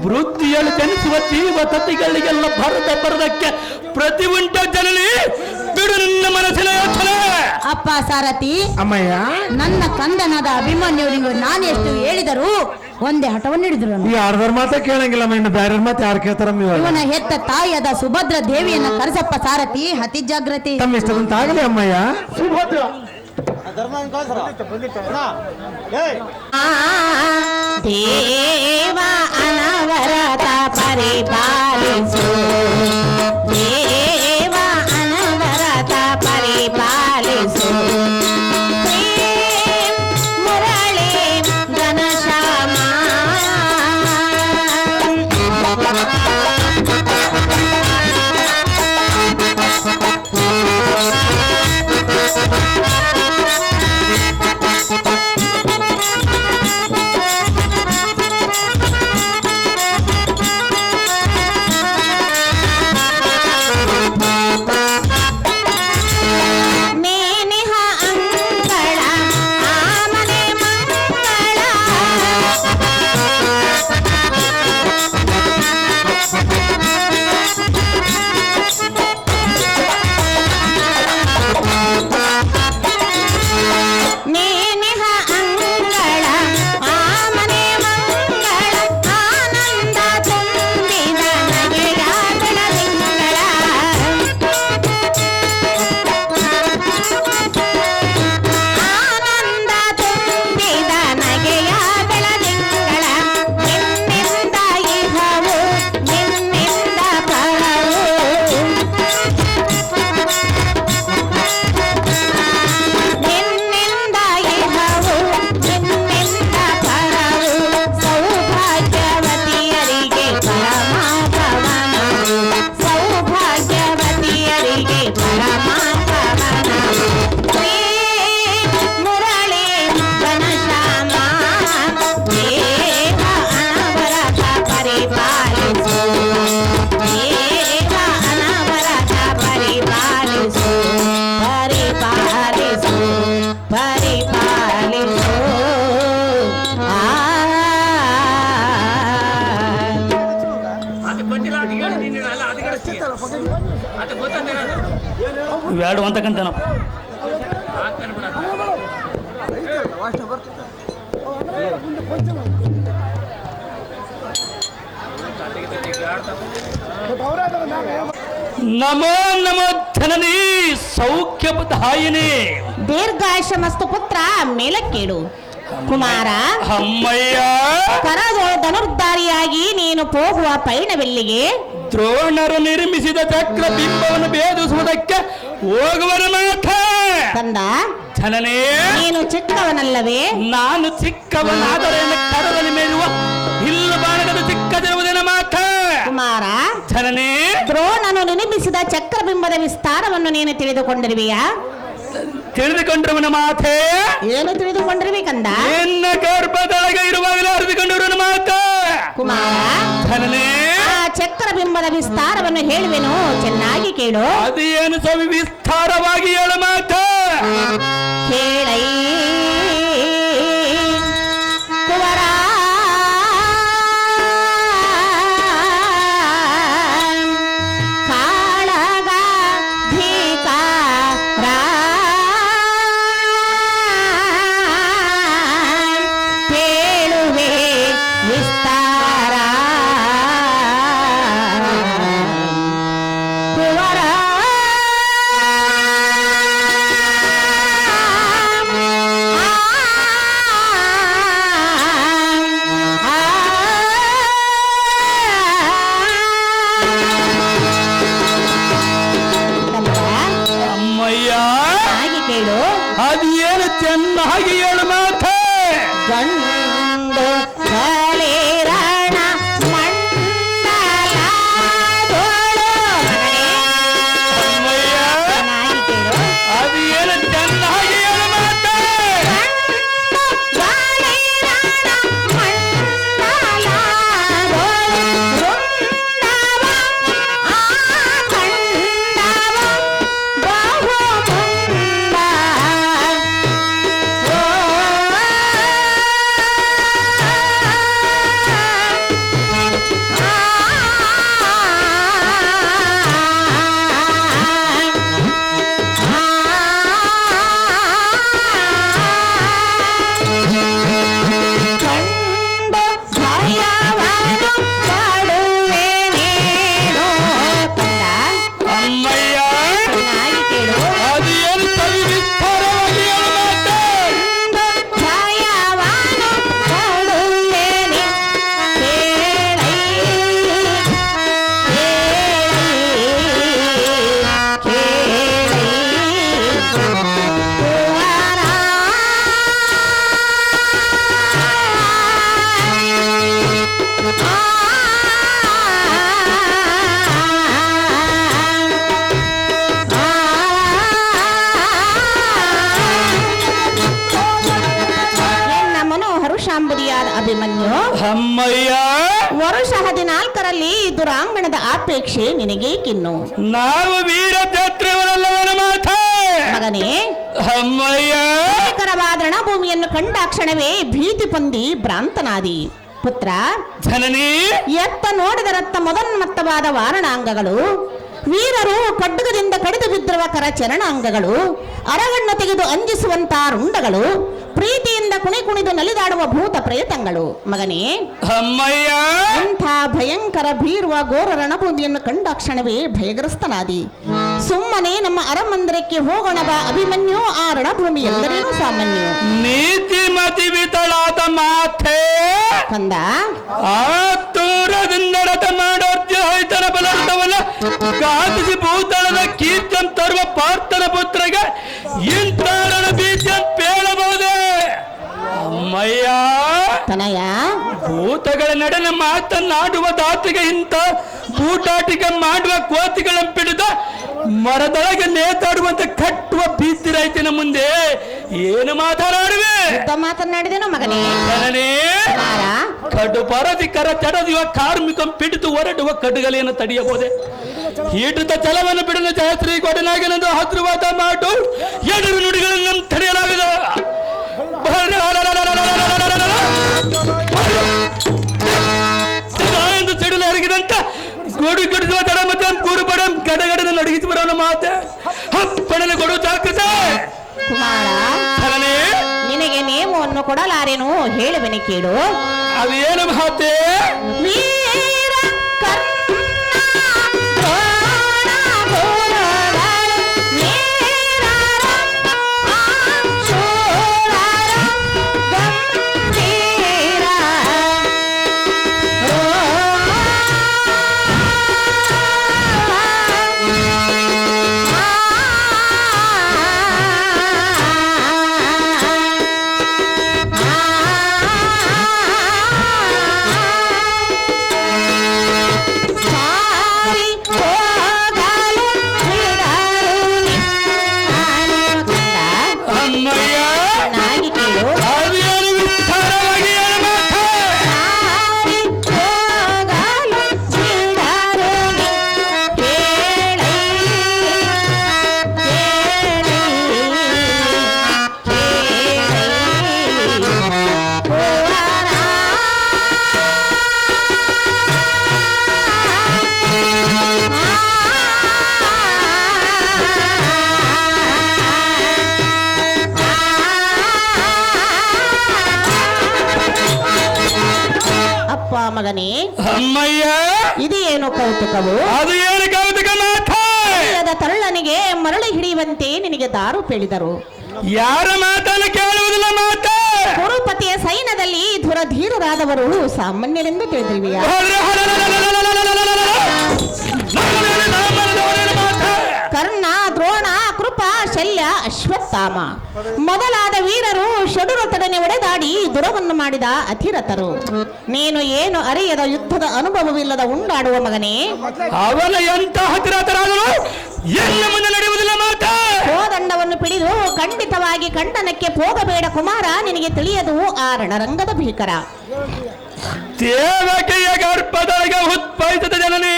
Speaker 2: ವೃತ್ತಿಯಲ್ಲಿ ಜನಿಸುವ ಜೀವ ತತಿಗಳಿಗೆಲ್ಲ ಬರದಕ್ಕೆ ಪ್ರತಿ ಉಂಟ ಜನನಿ. ಬಿಡು ನಿನ್ನ ಮನಸ್ಸಿನ ಯೋಚನೆ.
Speaker 5: ಅಪ್ಪ ಸಾರಥಿ.
Speaker 1: ಅಮ್ಮಯ್ಯ.
Speaker 5: ನನ್ನ ಕಂದನಾದ ಅಭಿಮನ್ಯುವಿನಿಗೆ ನಾನು ಎಷ್ಟು ಹೇಳಿದರೂ ಒಂದೇ ಹಠವನ್ನು ಹಿಡಿದ್ರು.
Speaker 1: ಈ ಅರ್ಧರ್ ಮಾತ ಕೇಳಂಗಿಲ್ಲ. ಇನ್ನು ಬೇರೆ ಮಾತು ಯಾರು ಕೇಳ್ತಾರ?
Speaker 5: ಇವನ ಹೆತ್ತ ತಾಯಿಯಾದ ಸುಭದ್ರ ದೇವಿಯನ್ನ ಕರೆಸಪ್ಪ ಸಾರಥಿ. ಅತಿ ಜಾಗೃತಿ.
Speaker 1: ತಮ್ಮ ಇಷ್ಟದಂತಾಗಲಿ ಅಮ್ಮಯ್ಯ.
Speaker 5: ದೇವ ಅನವರತ ಪರಿಪಾಲಿಸು. ದೇವ ಅನವರತ ಪರಿಪಾಲಿಸು. ಮುರಳಿ ಘನಶ್ಯಾಮ.
Speaker 2: ಬೇಡ ಅಂತಕ್ಕಂತ ನಮೋ ನಮೋ ಧನನಿ ಸೌಖ್ಯಪದಾಯಿನಿ
Speaker 6: ದೀರ್ಘಾಯುಷ್ಯಮಸ್ತು ಪುತ್ರ ಮೇಲಕ್ಕೇಳು. ಕುಮಾರ
Speaker 2: ಅಮ್ಮಯ್ಯ,
Speaker 6: ಕರದೊಳ ಧನುರ್ಧಾರಿಯಾಗಿ ನೀನು ಹೋಗುವ ಪಯಣವೆಲ್ಲಿಗೆ?
Speaker 2: ದ್ರೋಣರು ನಿರ್ಮಿಸಿದ ಚಕ್ರ ಬಿಂಬವನ್ನು ಭೇದಿಸುವುದಕ್ಕೆ ಹೋಗುವರ ಮಾತ.
Speaker 6: ಕಂದ
Speaker 2: ಧನನೇ
Speaker 6: ನೀನು ಚಿಕ್ಕವನಲ್ಲವೇ?
Speaker 2: ನಾನು ಚಿಕ್ಕವನಾದರೆ ಕರದಲ್ಲಿ ಮೇಲುವ ಹಿಲ್ಲು ಬಾಣದ ಚಿಕ್ಕದಿರುವುದೇನ ಮಾತ
Speaker 6: ಕುಮಾರ,
Speaker 2: ಧನನೇ
Speaker 6: ದ್ರೋಣನು ನಿರ್ಮಿಸಿದ ಚಕ್ರಬಿಂಬದ ವಿಸ್ತಾರವನ್ನು ನೀನು ತಿಳಿದುಕೊಂಡಿರುವೆಯಾ?
Speaker 2: ತಿಳಿದುಕೊಂಡ್ರವನ ಮಾತೆ
Speaker 6: ಏನು ತಿಳಿದುಕೊಂಡಿರುವೆ ಕಂದ?
Speaker 2: ಎನ್ನ ಗರ್ಭದೊಳಗೆ ಇರುವಾಗಲೇ ಅರಿದುಕೊಂಡವನ ಮಾತ
Speaker 6: ಕುಮಾರ,
Speaker 2: ಧನನೇ
Speaker 6: ಆ ಚಕ್ರಬಿಂಬದ ವಿಸ್ತಾರವನ್ನು ಹೇಳುವೆನು, ಚೆನ್ನಾಗಿ ಕೇಳು.
Speaker 2: ಅದೇನು ಸ್ವಾಮಿ ವಿಸ್ತಾರವಾಗಿ ಹೇಳ ಮಾತ
Speaker 6: ಹೇಳೈ ಕುವರ. ಕಾಳಗ ಧಿಕಾರ ಕೇಳುವೆ ವಿಸ್ತಾರ ಕುವರ.
Speaker 2: ಅಮ್ಮಯ್ಯ
Speaker 6: ಹಾಗೆ ಕೇಳು.
Speaker 2: ಅದೇನು ಚೆನ್ನಾಗಿ ಹೇಳ ಮಾತ
Speaker 6: ಗಂಡು ಕಲಿರಣ ಮಂಡಲದೊಳು.
Speaker 2: ಅಮ್ಮಯ್ಯ
Speaker 6: ಚೆನ್ನಾಗಿ ಕೇಳು.
Speaker 2: ಅದೇನು ಚೆನ್ನಾಗಿ ಹೇಳ ಮಾತ
Speaker 6: ಗಂಡು ಕಲಿರಣ ಮಂಡಲದೊಳು ವೃಂದವ ಆಖಂಡವ ಬಹುಮುಂದ. ಕಂಡು ಭಯವನು ಪಡುವೆನೇನೋ ಕಂದ.
Speaker 2: ಅಮ್ಮಯ್ಯ
Speaker 6: ಚೆನ್ನಾಗಿ ಕೇಳು.
Speaker 2: ಅದೇನು ಸವಿ ವಿಸ್ತಾರವಾಗಿ ಹೇಳ ಮಾತ
Speaker 6: ಭಯವನು ಪಡುವೆನೆ. ಕೇಳೈ ಕುವರ. ಎನ್ನ ಮನೋಹರು ಶಾಂಬುದಿಯಾದ ಅಭಿಮನ್ಯು,
Speaker 2: ಅಮ್ಮಯ್ಯ
Speaker 6: ವರುಷ 14ರಲ್ಲಿ ದುರಾಂಗಣದ ಅಪೇಕ್ಷೆ ನಿನಗೇಕಿನ್ನು?
Speaker 2: ನಾವು ವೀರ ಜಾತ್ರೆಯವರಲ್ಲವನ ಮಾತ
Speaker 6: ಮಗನೇ,
Speaker 2: ಅಮ್ಮಯ್ಯ
Speaker 6: ಭೀಕರವಾದ ರಣಭೂಮಿಯನ್ನು ಕಂಡಾಕ್ಷಣವೇ ಭೀತಿ ಹೊಂದಿ ಭ್ರಾಂತನಾದಿ. ಪುತ್ರ,
Speaker 2: ಧನನಿ
Speaker 6: ಎತ್ತ ನೋಡಿದ ರತ್ತ ಮೊದನ್ಮತ್ತವಾದ ವಾರಣಾಂಗಗಳು, ವೀರರು ಖಡ್ಗದಿಂದ ಕಡಿದು ಬಿದ್ದಿರುವ ಕರಚರಣಾಂಗಗಳು, ಅರಗಣ್ಣ ತೆಗೆದು ಅಂಜಿಸುವಂತ ರುಂಡಗಳು, ಪ್ರೀತಿಯಿಂದ ಕುಣಿದು ನಲಿದಾಡುವ ಭೂತ ಪ್ರೇತಗಳು. ಮಗನೇ,
Speaker 2: ಅಮ್ಮಯ್ಯ
Speaker 6: ಇಂಥ ಭಯಂಕರ ಬೀರುವ ಘೋರ ರಣಭೂಮಿಯನ್ನು ಕಂಡಾಕ್ಷಣವೇ ಭಯಗ್ರಸ್ತನಾದಿ. ಸುಮ್ಮನೆ ನಮ್ಮ ಅರಮಂದಿರಕ್ಕೆ ಹೋಗೋಣ ಬಾ ಅಭಿಮನ್ಯು. ಆ ರಣಭೂಮಿ ಎಂದರೇನು ಸಾಮಾನ್ಯ?
Speaker 2: ನೀತಿ ಮತಿ ವಿತಳಾದ ಮಾತೆ
Speaker 6: ಕಂದ,
Speaker 2: ಆ ತೂರದಿಂದ ರಥ ಮಾಡೋರ್ಜ ಹೋಯ್ತನ ಬಲರ್ತವಲ್ಲ ಗಾದಿಸಿ ಭೂತಳದ ಕೀರ್ತಿಯನ್ನು ತರುವ ಪಾರ್ಥನ ಪುತ್ರಗೆ ಇಂಥ ಬೀಜ ಹೇಳಬಹುದೇ? ಅಮ್ಮಯ್ಯ
Speaker 6: ತನಯ
Speaker 2: ಭೂತಗಳ ನಡನ ಮಾತನ್ನಾಡುವ ದಾತಿಗೆ ಇಂಥ ಬೂಟಾಟಿಕೆ ಮಾಡುವ ಕೋತಿಗಳನ್ನು ಪಿಡಿದ ಮರದೊಳಗೆ ನೇತಾಡುವಂತ ಕಟ್ಟುವ ಭೀತಿ ರೈತನ ಮುಂದೆ ಏನು ಮಾತನಾಡುವೆ?
Speaker 6: ಮಾತನಾಡಿದೇನೋ ಮಗನೇ.
Speaker 2: ಜನನೇ
Speaker 6: ಕುಮಾರ,
Speaker 2: ಕಡು ಪರದಿ ಕರ ಚಡದಿವ ಕಾರ್ಮಿಕ ಪಿಡಿದು ಹೊರಡುವ ಕಡುಗಲೆಯನ್ನು ತಡೆಯಬಹುದೇ? ಈಟದ ಛಲವನ್ನು ಬಿಡಲು ಜಯಶ್ರೀ ಕೊಡನಾಗಿನದು ಹದ್ರುವಾದ ಮಾಡು ಎದುರು ನುಡಿಗಳನ್ನು ತಡೆಯಲಾಗದ ಎಂದು ಸಿಡಿಲು ಎರಗಿದಂತ ಗೋಡು ಗಿಡಿಸುವ ತಡ ಮತ್ತೆ ಕೂರು ಪಡ ಗಡಗಡನ ನಡಗಿಸಿ ಬರೋಣ ಮಾತೆ ಹಪ್ಪಡನ ಕೊಡು ಚಾಕೃತ
Speaker 6: ಕುಮಾರ,
Speaker 2: ಧನನೇ
Speaker 6: ನಿನಗೆ ನೇಮವನ್ನು ಕೊಡಲಾರೇನು, ಹೇಳುವೆನೆ ಕೇಳು.
Speaker 2: ಅದೇನು ಮಾತೆ?
Speaker 6: ವೀರ ಕರ್ಣ ದ್ರೋಣ ಗುರುಗಳು ವೀರರ ಶೂರರ ಗಂಭೀರ ಅಪ್ಪ ಮಗನೇ,
Speaker 2: ಅಮ್ಮಯ್ಯ,
Speaker 6: ಇದೇನು ಕೌತುಕವು?
Speaker 2: ಅದು ಏನು ಕೌತುಕ ಮಾತ?
Speaker 6: ತಳ್ಳನಿಗೆ ಮರಳಿ ಹಿಡಿಯುವಂತೆ ನಿನಗೆ ದಾರು ಪೇಳಿದರು.
Speaker 2: ಯಾರ ಮಾತನ್ನು ಕೇಳುವುದಿಲ್ಲ ಮಾತ.
Speaker 6: ಕುರುಪತಿಯ ಸೈನ್ಯದಲ್ಲಿ ಧುರಧೀರರಾದವರು ಸಾಮಾನ್ಯರೆಂದು ತಿಳಿದಿರುವೆಯಾ? ಕರ್ಣ, ದ್ರೋಣ, ಕೃಪ, ಶಲ್ಯ, ಅಶ್ವತ್ಥಾಮ ಮೊದಲಾದ ವೀರರು ಷಡುರತೊಡನೆ ಒಡೆದಾಡಿ ದುರವನ್ನು ಮಾಡಿದ ಅತಿರಥರು. ನೀನು ಏನು ಅರಿಯದ ಯುದ್ಧದ ಅನುಭವವಿಲ್ಲದ ಉಂಡಾಡುವ ಮಗನೇ,
Speaker 2: ಅವನ ಎಂತ ಹತ್ತಿರತರಾದರು ಎಲ್ಲ ಮುಂದೆ ನಡೆಯುವುದಿಲ್ಲ ಮಾತ.
Speaker 6: ಕೋದಂಡವನ್ನು ಪಿಡಿದು ಖಂಡಿತವಾಗಿ ಖಂಡನಕ್ಕೆ ಹೋಗಬೇಡ ಕುಮಾರ, ನಿನಗೆ ತಿಳಿಯದು ಆ ರಣರಂಗದ ಭೀಕರ.
Speaker 2: ದೇವಕಿಯ ಗರ್ಭದೊಳಗೆ ಉತ್ಪಾದಿಸಿದ ಜನನಿ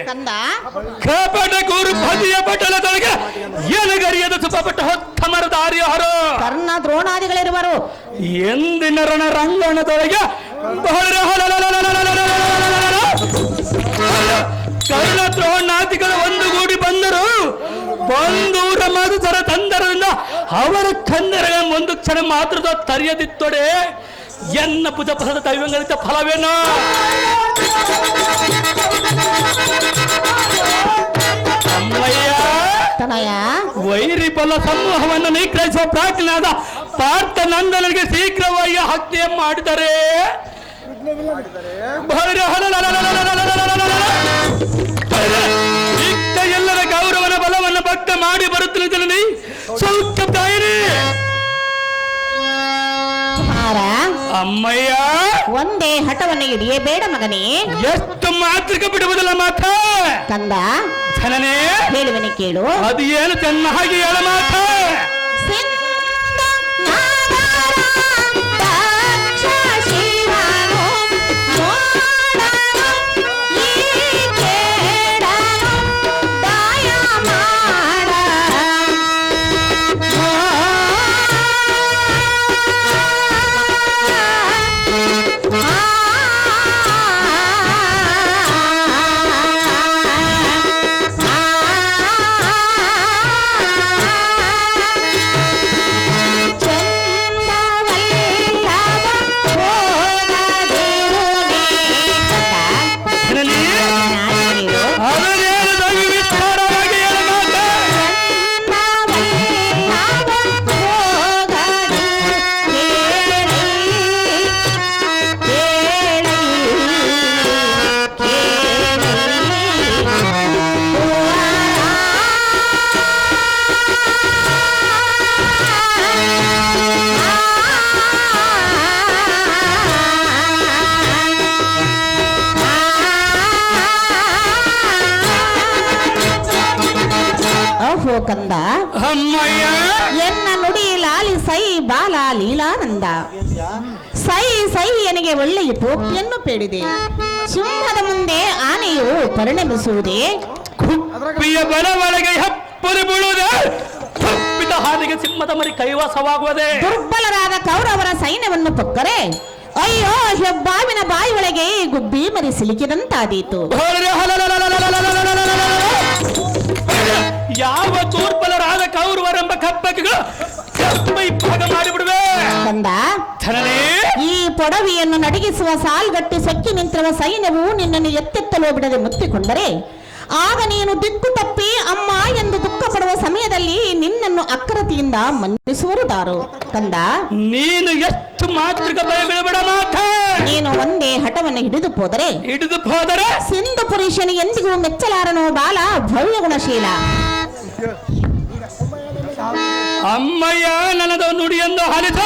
Speaker 6: ಕಂದ,
Speaker 2: ಕಪಟ ಗುರುಪತಿಯ ಪಟಲದೊಳಗೆ ಎನಗರಿಯದ ಸುಪಪಟ್ಟ ಹೊತ್ತ ಮರದ ಆರ್ಯಹರು
Speaker 6: ಕರ್ಣ, ದ್ರೋಣಾದಿಗಳಿರುವರು.
Speaker 2: ಎಂದಿನ ರಣರಂಗಣದೊಳಗೆ ಕರ್ಣ ದ್ರೋಣಾದಿಗಳು ಒಂದುಗೂಡಿ ಬಂದರು. ಬಂದೂರ ಮಧುಸರ ತಂದರದಿಂದ ಅವರ ಕನ್ನಡಗಳ ಒಂದು ಕ್ಷಣ ಮಾತ್ರ ತರಿಯದಿತ್ತೊಡೆ ಎನ್ನ ಪುಜ ಪ್ರಸದ ದೈವಂಗಳಿತ ಫಲವೇನೋ. ಅಮ್ಮಯ್ಯ,
Speaker 6: ತನಯ
Speaker 2: ವೈರಿ ಬಲ ಸಮೂಹವನ್ನು ನಿಗ್ರಹಿಸುವ ಪ್ರಾಜ್ಞನಾದ ಪಾರ್ಥ ನಂದನಿಗೆ ಶೀಘ್ರವಾಗಿ ಹತ್ಯೆ ಮಾಡಿದರೆ ಎಲ್ಲರ ಗೌರವನ ಬಲವನ್ನು ಭಕ್ತ ಮಾಡಿ ಬರುತ್ತಿರುತ್ತೇನೆ. ಸೌಖ್ಯ ತಾಯಿರಿ
Speaker 6: ಅಮ್ಮಯ್ಯ, ಒಂದೇ ಹಠವನ್ನು ಹಿಡಿಯಬೇಡ ಮಗನೇ.
Speaker 2: ಎಷ್ಟು ಮಾತೃಕ ಬಿಡುವುದಿಲ್ಲ ಮಾತ.
Speaker 6: ಕಂದ,
Speaker 2: ಜನನೇ
Speaker 6: ಹೇಳುವನೆ ಕೇಳು.
Speaker 2: ಅದು ಏನು ಚೆನ್ನಾಗಿ ಹೇಳ ಮಾತ.
Speaker 6: ಕಂದ,
Speaker 2: ಅಮ್ಮಯ್ಯ,
Speaker 6: ಎನ್ನ ನುಡಿ ಲಾಲಿ ಸೈ ಬಾಲ ಲೀಲಾನಂದ. ಸೈ ಸೈ ಎನಿಗೆ ಒಳ್ಳೆಯ ಟೋಪಿಯನ್ನು ಪೇಡಿದೆ. ಸಿಂಹದ ಮುಂದೆ ಆನೆಯು ಪರಿಣಮಿಸುವುದೇ?
Speaker 2: ಕುಪ್ಪಿಯ ಬಲವೊಳಗೆ ಹೆಪ್ಪುರಿ ಬೀಳುವುದೇ? ತಪ್ಪಿದ ಹಾದಿಗೆ ಸಿಂಹದ ಮರಿ ಕೈವಾಸವಾಗುವುದೇ?
Speaker 6: ದುರ್ಬಲರಾದ ಕೌರವರ ಸೈನ್ಯವನ್ನು ಪೊಕ್ಕರೆ ಅಯ್ಯೋ ಹೆಬ್ಬಾವಿನ ಬಾಯಿ ಒಳಗೆ ಗುಬ್ಬಿ ಮರಿ ಸಿಲುಕಿದಂತಾದೀತು.
Speaker 2: ಯಾವ ದುರ್ಬಲರಾದ ಕೌರವರೆಂಬ ಕಪ್ಪಕಿಗಳು ಭಾಗ ಮಾಡಿಬಿಡುವೆ.
Speaker 6: ಕಂದ, ಈ ಪೊಡವಿಯನ್ನು ನಡಗಿಸುವ ಸಾಲ್ಗಟ್ಟಿ ಸೊಕ್ಕಿ ನಿಂತಿರುವ ಸೈನ್ಯವು ನಿನ್ನನ್ನು ಎತ್ತೆತ್ತಲು ಬಿಡದೆ ಮುತ್ತಿಕೊಂಡರೆ ಆಗ ನೀನು ದಿಕ್ಕು ತಪ್ಪಿ ಅಮ್ಮ ಎಂದು ದುಃಖ ಪಡುವ ಸಮಯದಲ್ಲಿ ನಿನ್ನನ್ನು ಅಕ್ರತಿಯಿಂದ ಮನ್ನಿಸುವರುದಾರು. ಕಂದ,
Speaker 2: ನೀನು ಎಷ್ಟು ಮಾತೃಕ ಭಯ ಬೀಳಬೇಡ ಮಾತ.
Speaker 6: ನೀನು ಒಂದೇ ಹಠವನ್ನು ಹಿಡಿದು ಹೋದರೆ ಸಿಂಧು ಪುರುಷನು ಎಂದಿಗೂ ಮೆಚ್ಚಲಾರನು ಬಾಲ ಭವ್ಯ ಗುಣಶೀಲ.
Speaker 2: ಅಮ್ಮಯ್ಯ, ನನ್ನದು ನುಡಿಯೆಂದು ಹರಿತ.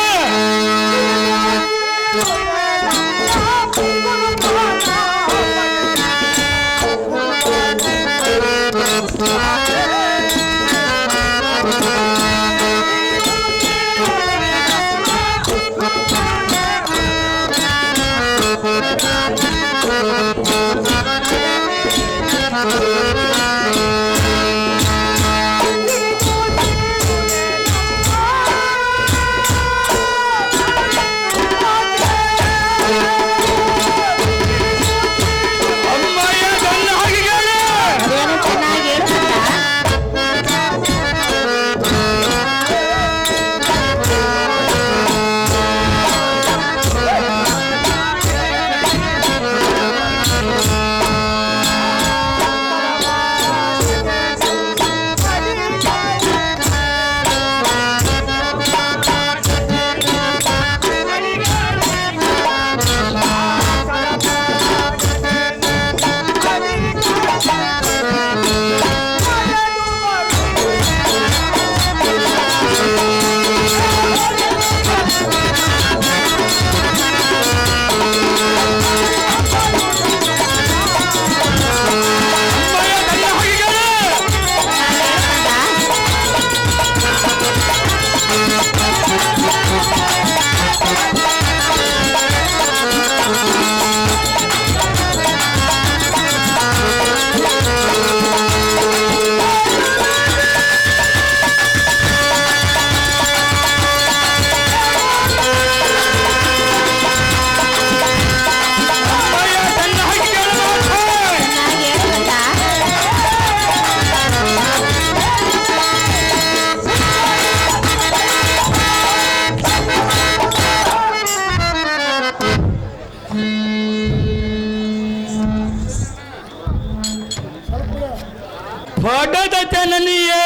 Speaker 2: ಪಡದ ಜನನಿಯೇ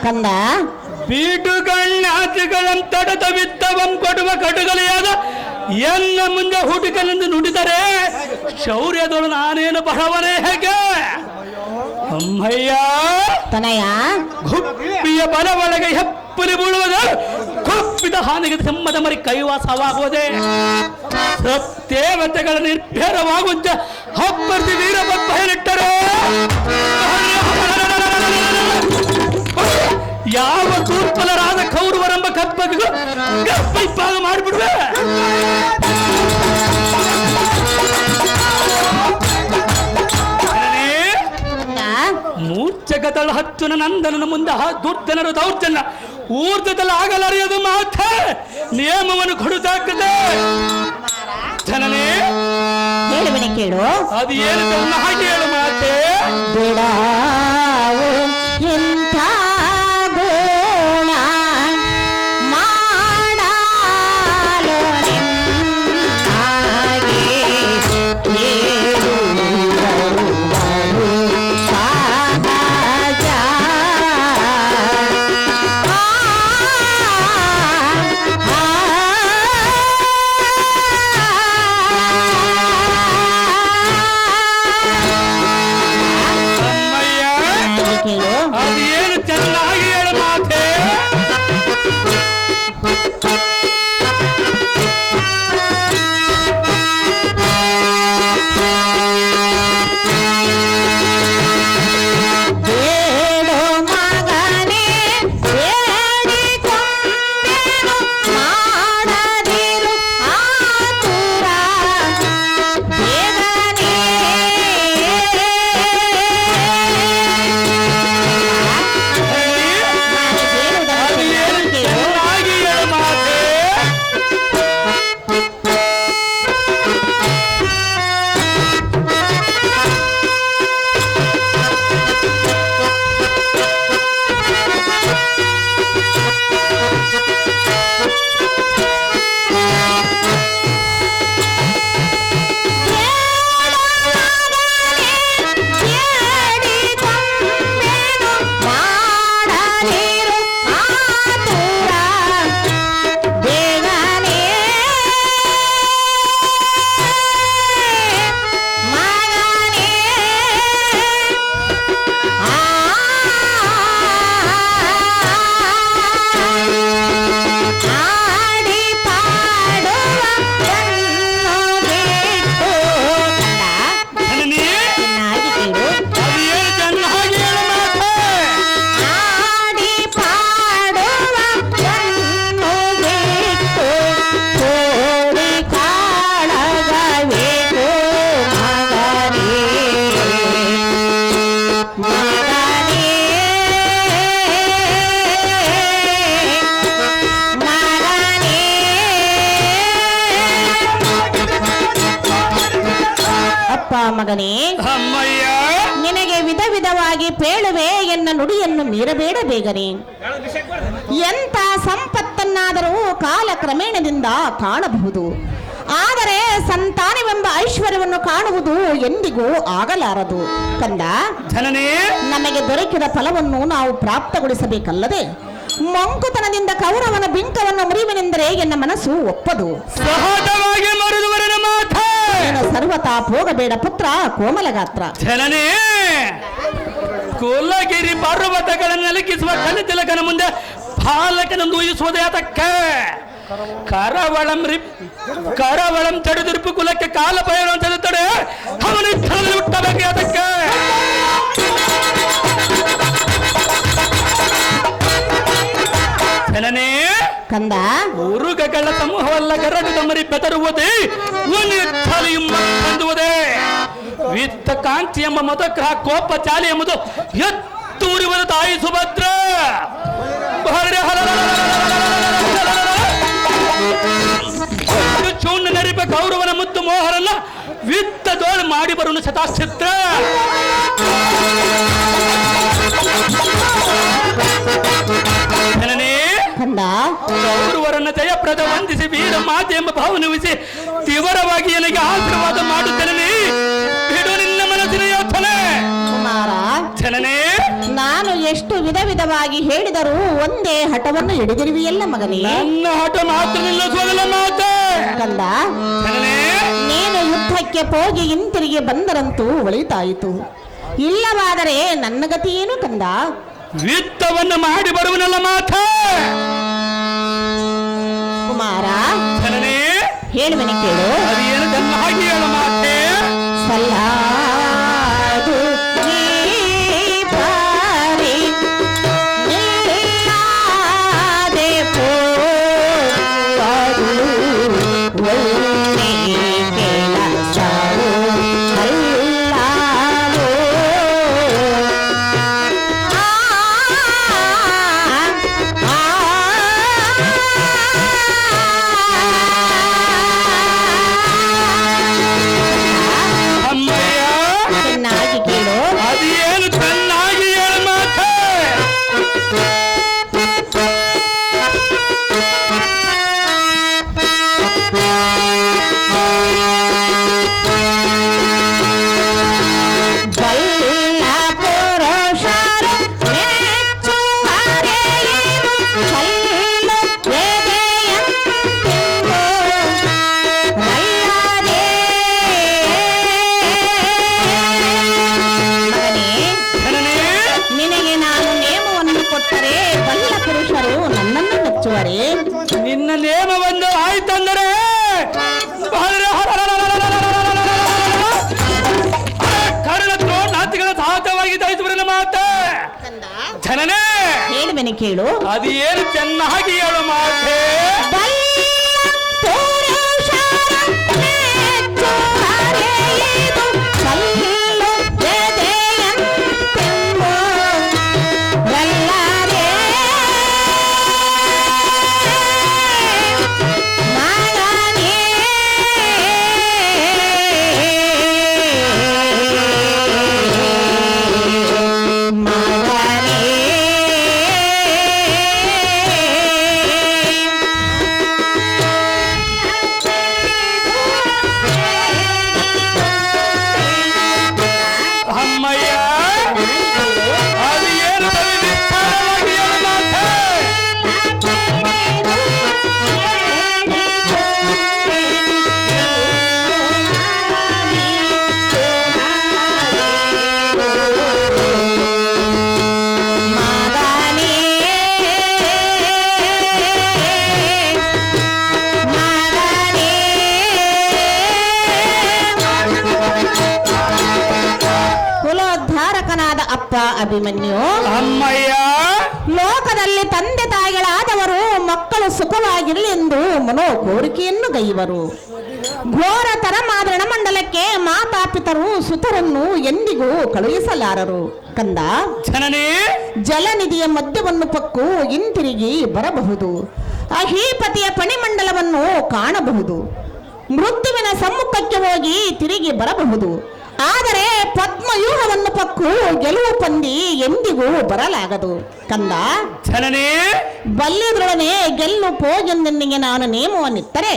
Speaker 6: ಕಂದ
Speaker 2: ಬೀಡುಗಣ್ಣಾತಿಗಳಂ ತಡದ ವಿತ್ತವಂ ಕೊಡುವ ಕಡುಗಲಿಯಾದ ಎನ್ನ ಮುಂದೆ ಹುಡುಕನೆಂದು ನುಡಿದರೆ ಶೌರ್ಯದೊಳು ನಾನೇನು ಬಡವನೇ ಹೇಗೆ ಅಮ್ಮಯ್ಯ
Speaker 6: ತನಯ
Speaker 2: ಗುಪ್ಪಿಯ ಬಲ ಒಳಗೆ ಹೆಪ್ಪಲಿ ಬೀಳುವುದು ಗುಪ್ಪಿದ ಹಾನಿಗೆ ಸಿಂಹದ ಮರಿ ಕೈವಾಸವಾಗುವುದೇ ಸತ್ಯೇವತೆಗಳ ನಿರ್ಭರವಾಗುವಂತೆ ಹಬ್ಬರ್ತಿ ವೀರಭದ್ರ ಹೇಳಿಟ್ಟರು ಯಾವ ದುರ್ಬಲರಾದ ಕೌರವರೆಂಬ ಕಪ್ಪಗಿಗೂ ಗಪ್ಪಿಪ್ಪಾಗ ಮಾಡಿಬಿಡುವೆ ಮೂರ್ಛಕದಳು ಹಚ್ಚುನ ನಂದನನ ಮುಂದೆ ದುರ್ಜನರು ದೌರ್ಜನ್ಯ ಊರ್ಜದಲ್ಲಿ ಆಗಲರಿಯದು ಮಾತ ನಿಯಮವನ್ನು ಕೊಡುತ್ತಾಗ್ತದೆ ಜನನೇ
Speaker 6: ಹೇಳುವನೆ ಕೇಳು
Speaker 2: ಅದು ಏನು ಹಾಗೆ ಹೇಳು ಮಾತೆ
Speaker 6: ಬಿಡಾವು ಇಂಥ ಗುಣ ಮಾಡಲು ನಿನ್ನಾಗೆ ಏರುವರು ಸಹಜ. ಕೇಳು
Speaker 2: ಅದು ಏನು ಚೆನ್ನಾಗಿ ಹೇಳು ಮಾತೆ
Speaker 6: ಬೇಡು ಮಗನೇ ಬೇಡಿಕೊಂಡೆನು ಮಾಡದಿರು ಆತುರ ಬೇಗನೆ
Speaker 2: ಅದು ಏನು ಚೆನ್ನಾಗಿ ಹೇಳು ಮಾತೆ
Speaker 6: ಬೇಡಿಕೊಂಡೆನು ಮಾಡದಿರು ಆತುರ ಬೇಗನೆ ಮಗನೇ ಆಡಿ ಪಾಡುವ ಕಣ್ಣು ಬಿಟ್ಟು
Speaker 2: ಜನನಿ
Speaker 6: ಚೆನ್ನಾಗಿ ಕೇಳು
Speaker 2: ಅದು ಏನು ಚೆನ್ನಾಗಿ ಹೇಳು ಮಾತೆ
Speaker 6: ಆಡಿ ಪಾಡುವ ಕಣ್ಣು ಬಿಟ್ಟು ಕೋಡಿ ಕಾಳಗಬೇಕು ಮಗನೇ ಮಗನೇ ಮಗನೇ ಅಪ್ಪ ಮಗನೇ
Speaker 2: ಅಮ್ಮಯ್ಯ
Speaker 6: ನಿನಗೆ ವಿಧ ವಿಧವಾಗಿ ಪೇಳುವೆ ಎನ್ನ ನುಡಿಯನ್ನು ಮೀರಬೇಡ ಬೇಗನೆ ಎಂಥ ಸಂಪತ್ತನ್ನಾದರೂ ಕಾಲಕ್ರಮೇಣದಿಂದ ಕಾಣಬಹುದು ಆದರೆ ಸಂತಾನವೆಂಬ ಐಶ್ವರ್ಯವನ್ನು ಕಾಣುವುದು ಎಂದಿಗೂ ಆಗಲಾರದು ಕಂದ
Speaker 2: ಜನನಿ
Speaker 6: ನಮಗೆ ದೊರಕಿದ ಫಲವನ್ನು ನಾವು ಪ್ರಾಪ್ತಗೊಳಿಸಬೇಕಲ್ಲದೆ ಮಂಕುತನದಿಂದ ಕೌರವನ ಬಿಂಕವನ್ನು ಮುರಿವೆನೆಂದರೆ ಎನ್ನ ಮನಸ್ಸು ಒಪ್ಪದು
Speaker 2: ಸಹಜವಾಗಿ ಮರುದುವರನ ಮಾತೆ
Speaker 6: ನೀನು ಸರ್ವತಾ ಹೋಗಬೇಡ ಪುತ್ರ ಕೋಮಲಗಾತ್ರ
Speaker 2: ಜನನೇ ಕುಲಗಿರಿ ಪರ್ವತಗಳನ್ನು ನಲುಕಿಸುವ ಕಲಿತಿಲಕನ ಮುಂದೆ ಬಾಲಕನನ್ನು ಊಹಿಸುವುದೇ ಅದಕ್ಕೆ ಕರವಳಂ ತಡೆದಿರುಪು ಕುಲಕ್ಕೆ ಕಾಲ ಪಯಣ ತಡೆ ಅವನ ಸ್ಥಳದಲ್ಲಿ ಹುಟ್ಟಬೇಕು ಅದಕ್ಕೆ ಜನನೇ
Speaker 6: ಕಂದ
Speaker 2: ಉರುಗಗಳ ಸಮೂಹವಲ್ಲ ಗರಡಿದ ಮರಿ ಬೆದರುವುದೇ ಹೊಂದುವುದೇ ವಿತ್ತ ಕಾಂತಿ ಎಂಬ ಮದಗ್ರಹ ಕೋಪ ಚಾಲಿ ಎಂಬುದು ಎತ್ತೂರಿವುದು ತಾಯಿ ಸುಭದ್ರ ಚೂರ್ಣ ನರಿಪ ಕೌರವನ ಮುದ್ದು ಮೋಹರನ್ನ ವಿತ್ತ ದೋಳು ಮಾಡಿ ಬರುವುದು ಶತಾಚಿತ್ರ ಜನನೇ
Speaker 6: ಕಂದ ಕಂದ
Speaker 2: ಕೌರವರನ್ನ ಜಯಪ್ರದ ವಂದಿಸಿ ವೀರ ಮಾತೆ ಎಂಬ ಭಾವನುವಿಸಿ ತೀವ್ರವಾಗಿ ನನಗೆ ಆಶೀರ್ವಾದ ಮಾಡುತ್ತೇನೆ. ಬಿಡು ನಿನ್ನ ಮನಸ್ಸಿನ ಯೋಚನೆ.
Speaker 6: ಕುಮಾರ,
Speaker 2: ಜನನೇ,
Speaker 6: ನಾನು ಎಷ್ಟು ವಿಧ ವಿಧವಾಗಿ ಹೇಳಿದರೂ ಒಂದೇ ಹಠವನ್ನು ಹಿಡಿದಿರುವಿಯಲ್ಲ ಮಗನೇ.
Speaker 2: ನನ್ನ ಹಠ ಮಾತ್ರ ನಿಲ್ಲಿಸುವುದಿಲ್ಲ ಮಾತೆ.
Speaker 6: ಕಂದ,
Speaker 2: ಜನನೇ,
Speaker 6: ನೀನು ಯುದ್ಧಕ್ಕೆ ಹೋಗಿ ಹಿಂತಿರುಗಿ ಬಂದರಂತೂ ಒಳಿತಾಯಿತು. ಇಲ್ಲವಾದರೆ ನನ್ನ ಗತಿ ಏನು ಕಂದ?
Speaker 2: ಯುದ್ಧವನ್ನು ಮಾಡಿ ಬರುವನಲ್ಲ ಮಾತೆ.
Speaker 6: ಕುಮಾರ,
Speaker 2: ಜನನೇ,
Speaker 6: ಹೇಳುವನೆ ಕೇಳು.
Speaker 2: ಅದೇನು ತನ್ನ ಹಾಗೆ ಹೇಳು ಮಾತೆ.
Speaker 6: ಸಲ್ಲಾದು ಈ ಬಾರಿ ನಿಲ್ಲದೆ ಹೋಗುವುದು ಒಳ್ಳೆ ಕೆಲಸವು ಅಲ್ಲವೋ.
Speaker 2: ಅಮ್ಮಯ್ಯ,
Speaker 6: ಚೆನ್ನಾಗಿ ಕೇಳು.
Speaker 2: ಅದೇನು ಚೆನ್ನಾಗಿ ಹೇಳು ಮಾತೆ.
Speaker 6: ಬಲ್ಲ ಪುರುಷರು ಮೆಚ್ಚುವರೆ ಇವು ಕಲ್ಲು ಎದೆಯಂತಿಂದು ನಲ್ಲದೆ. ಮಗನೇ,
Speaker 2: ಜನನೇ,
Speaker 6: ನಿನಗೆ ನಾನು ನೇಮವನ್ನು ಕೊಟ್ಟರೆ ಬಲ್ಲ ಪುರುಷರು ನನ್ನನ್ನು ಮೆಚ್ಚುವರೆ.
Speaker 2: ನಿನ್ನ ನೇಮವನ್ನು ಆಯ್ತಂದರೆ ಕರ್ಣತ್ವ ನಾತಿಗಳ ಸಹಜವಾಗಿ ದಾಯಿಸುವರನ್ನ ಮಾತೆ. ಜನನೇ,
Speaker 6: ಹೇಳುವೆನೆ ಕೇಳು.
Speaker 2: ಅದೇನು ಚೆನ್ನಾಗಿ ಹೇಳು ಮಾತೆ. ಅಮ್ಮಯ್ಯ, ಅದೇನು ವಿಸ್ತಾರವಾಗಿ ಹೇಳು ಮಾತೆ.
Speaker 6: ಕುಲೋದ್ಧಾರಕನಾದ ಅಪ್ಪ ಅಭಿಮನ್ಯು,
Speaker 2: ಅಮ್ಮಯ್ಯ,
Speaker 6: ಲೋಕದಲ್ಲಿ ತಂದೆ ತಾಯಿಗಳಾದವರು ಮಕ್ಕಳು ಸುಖವಾಗಿರಲಿ ಎಂದು ಮನೋ ಕೋರಿಕೆಯನ್ನು ಗೈವರು. ಘೋರ ತರಮಾದರಣ ಮಂಡಲಕ್ಕೆ ಮಾತಾಪಿತರು ಸುತರನ್ನು ಎಂದಿಗೂ ಕಳುಹಿಸಲಾರರು. ಕಂದ,
Speaker 2: ಜನನೇ,
Speaker 6: ಜಲನಿಧಿಯ ಮಧ್ಯವನ್ನು ಪಕ್ಕು ಹಿಂತಿರುಗಿ ಬರಬಹುದು. ಅಹೀಪತಿಯ ಪಣಿಮಂಡಲವನ್ನು ಕಾಣಬಹುದು. ಮೃತ್ಯುವಿನ ಸಮ್ಮುಖಕ್ಕೆ ಹೋಗಿ ತಿರುಗಿ ಬರಬಹುದು. ಆದರೆ ಪದ್ಮವ್ಯೂಹವನ್ನು ಪಕ್ಕು ಗೆಲುವು ಪಂದಿ ಎಂದಿಗೂ ಬರಲಾಗದು. ಕಂದ,
Speaker 2: ಜನನೇ,
Speaker 6: ಬಲ್ಲಿದ್ರೊಡನೆ ಗೆಲ್ಲು ಪೋಗೆಂದೆನ್ನಿಗೆ ನಾನು ನೇಮವನ್ನಿತ್ತರೆ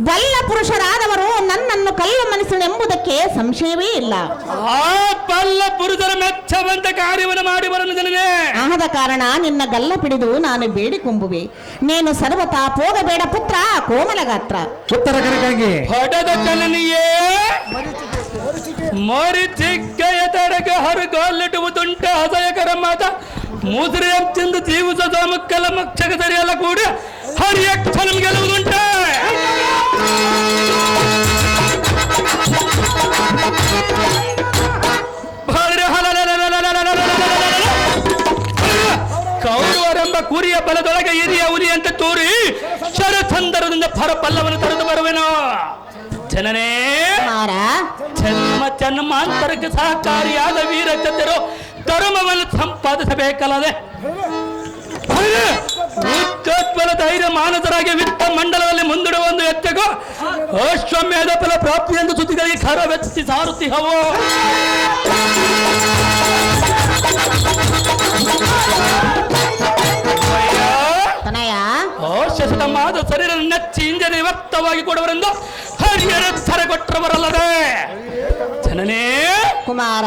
Speaker 6: ಬಲ್ಲ ಪುರುಷರಾದವರು ನನ್ನನ್ನು ಕಲ್ಲು ಮನಸ್ಸಿನೆಂಬುದಕ್ಕೆ ಸಂಶಯವೇ ಇಲ್ಲ.
Speaker 2: ಆ ಬಲ್ಲ ಪುರುಷರ ಮೆಚ್ಚವಂತ ಕಾರ್ಯವನ್ನು ಮಾಡಿ ಬರಲು ಜನನೇ.
Speaker 6: ಆದ ಕಾರಣ ನಿನ್ನ ಗಲ್ಲ ಪಿಡಿದು ನಾನು ಬೇಡಿಕೊಂಬುವೆ. ನೀನು ಸರ್ವತಾ ಹೋಗಬೇಡ ಪುತ್ರ ಕೋಮಲಗಾತ್ರ.
Speaker 1: ಉತ್ತರ ಕರೆಗಾಗಿ
Speaker 2: ಹೊಡೆದ ಜನನಿಯೇ ಮರಿಚಿಕ್ಕಯ ತಡಗ ಹರಗೋಲಿಡುವುದುಂಟ ಅಸಹ್ಯಕರ ಮಾತ ಮುದ್ರೆಯ ತಿಂದು ಜೀವಿಸದ ಮಕ್ಕಳ ಮಕ್ಷಕ ಸರಿಯಲ್ಲ ಕೂಡ ಹರಿಯ ಕ್ಷಣ ಗೆಲ್ಲುವುದುಂಟ. ಕೌರವರೆಂಬ ಕುರಿಯ ಬಲದೊಳಗೆ ಹಿರಿಯ ಹುಲಿ ಅಂತ ತೋರಿ ಶರಸಂದರದಿಂದ ಪರಪಲ್ಲವನ್ನು ತರೆದು ಬರುವೆನೋ. ಜನನೇ, ಜನ್ಮ ಜನ್ಮಾಂತರಕ್ಕೆ ಸಹಕಾರಿಯಾದ ವೀರ ಚತುರು ಧರ್ಮವನ್ನು ಸಂಪಾದಿಸಬೇಕಲ್ಲದೆ ಉತ್ಕತ್ಬಲ ಧೈರ್ಯ ಮಾನಸರಾಗಿ ವಿತ್ತ ಮಂಡಲದಲ್ಲಿ ಮುಂದಿಡುವ ಒಂದು ಎಚ್ಚೆಗೂ ಅಶ್ವಮೇಧ ಫಲ ಪ್ರಾಪ್ತಿ ಎಂದು ಸುದ್ದಿಗಳಿಗೆ ಖರವೆತ್ತಿ ಸಾರುತ್ತಿಹವೋ.
Speaker 6: ತನಯ
Speaker 2: ದೇಶದ ಮಾದ ಶರೀರ ನೆಚ್ಚಿ ಇಂಜನೆ ವ್ಯಕ್ತವಾಗಿ ಕೊಡುವರೆಂದು ಹರಿಯರ ಥರ ಕೊಟ್ಟರವರಲ್ಲದೆ ಜನನೇ
Speaker 6: ಕುಮಾರ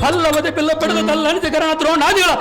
Speaker 2: ಪಲ್ಲವದಿ ಪಿಲ್ಲ ಪಡೆದ ತಲ್ಲಣಿತ ಕರಣ ದ್ರೋಣಾದಿಗಳ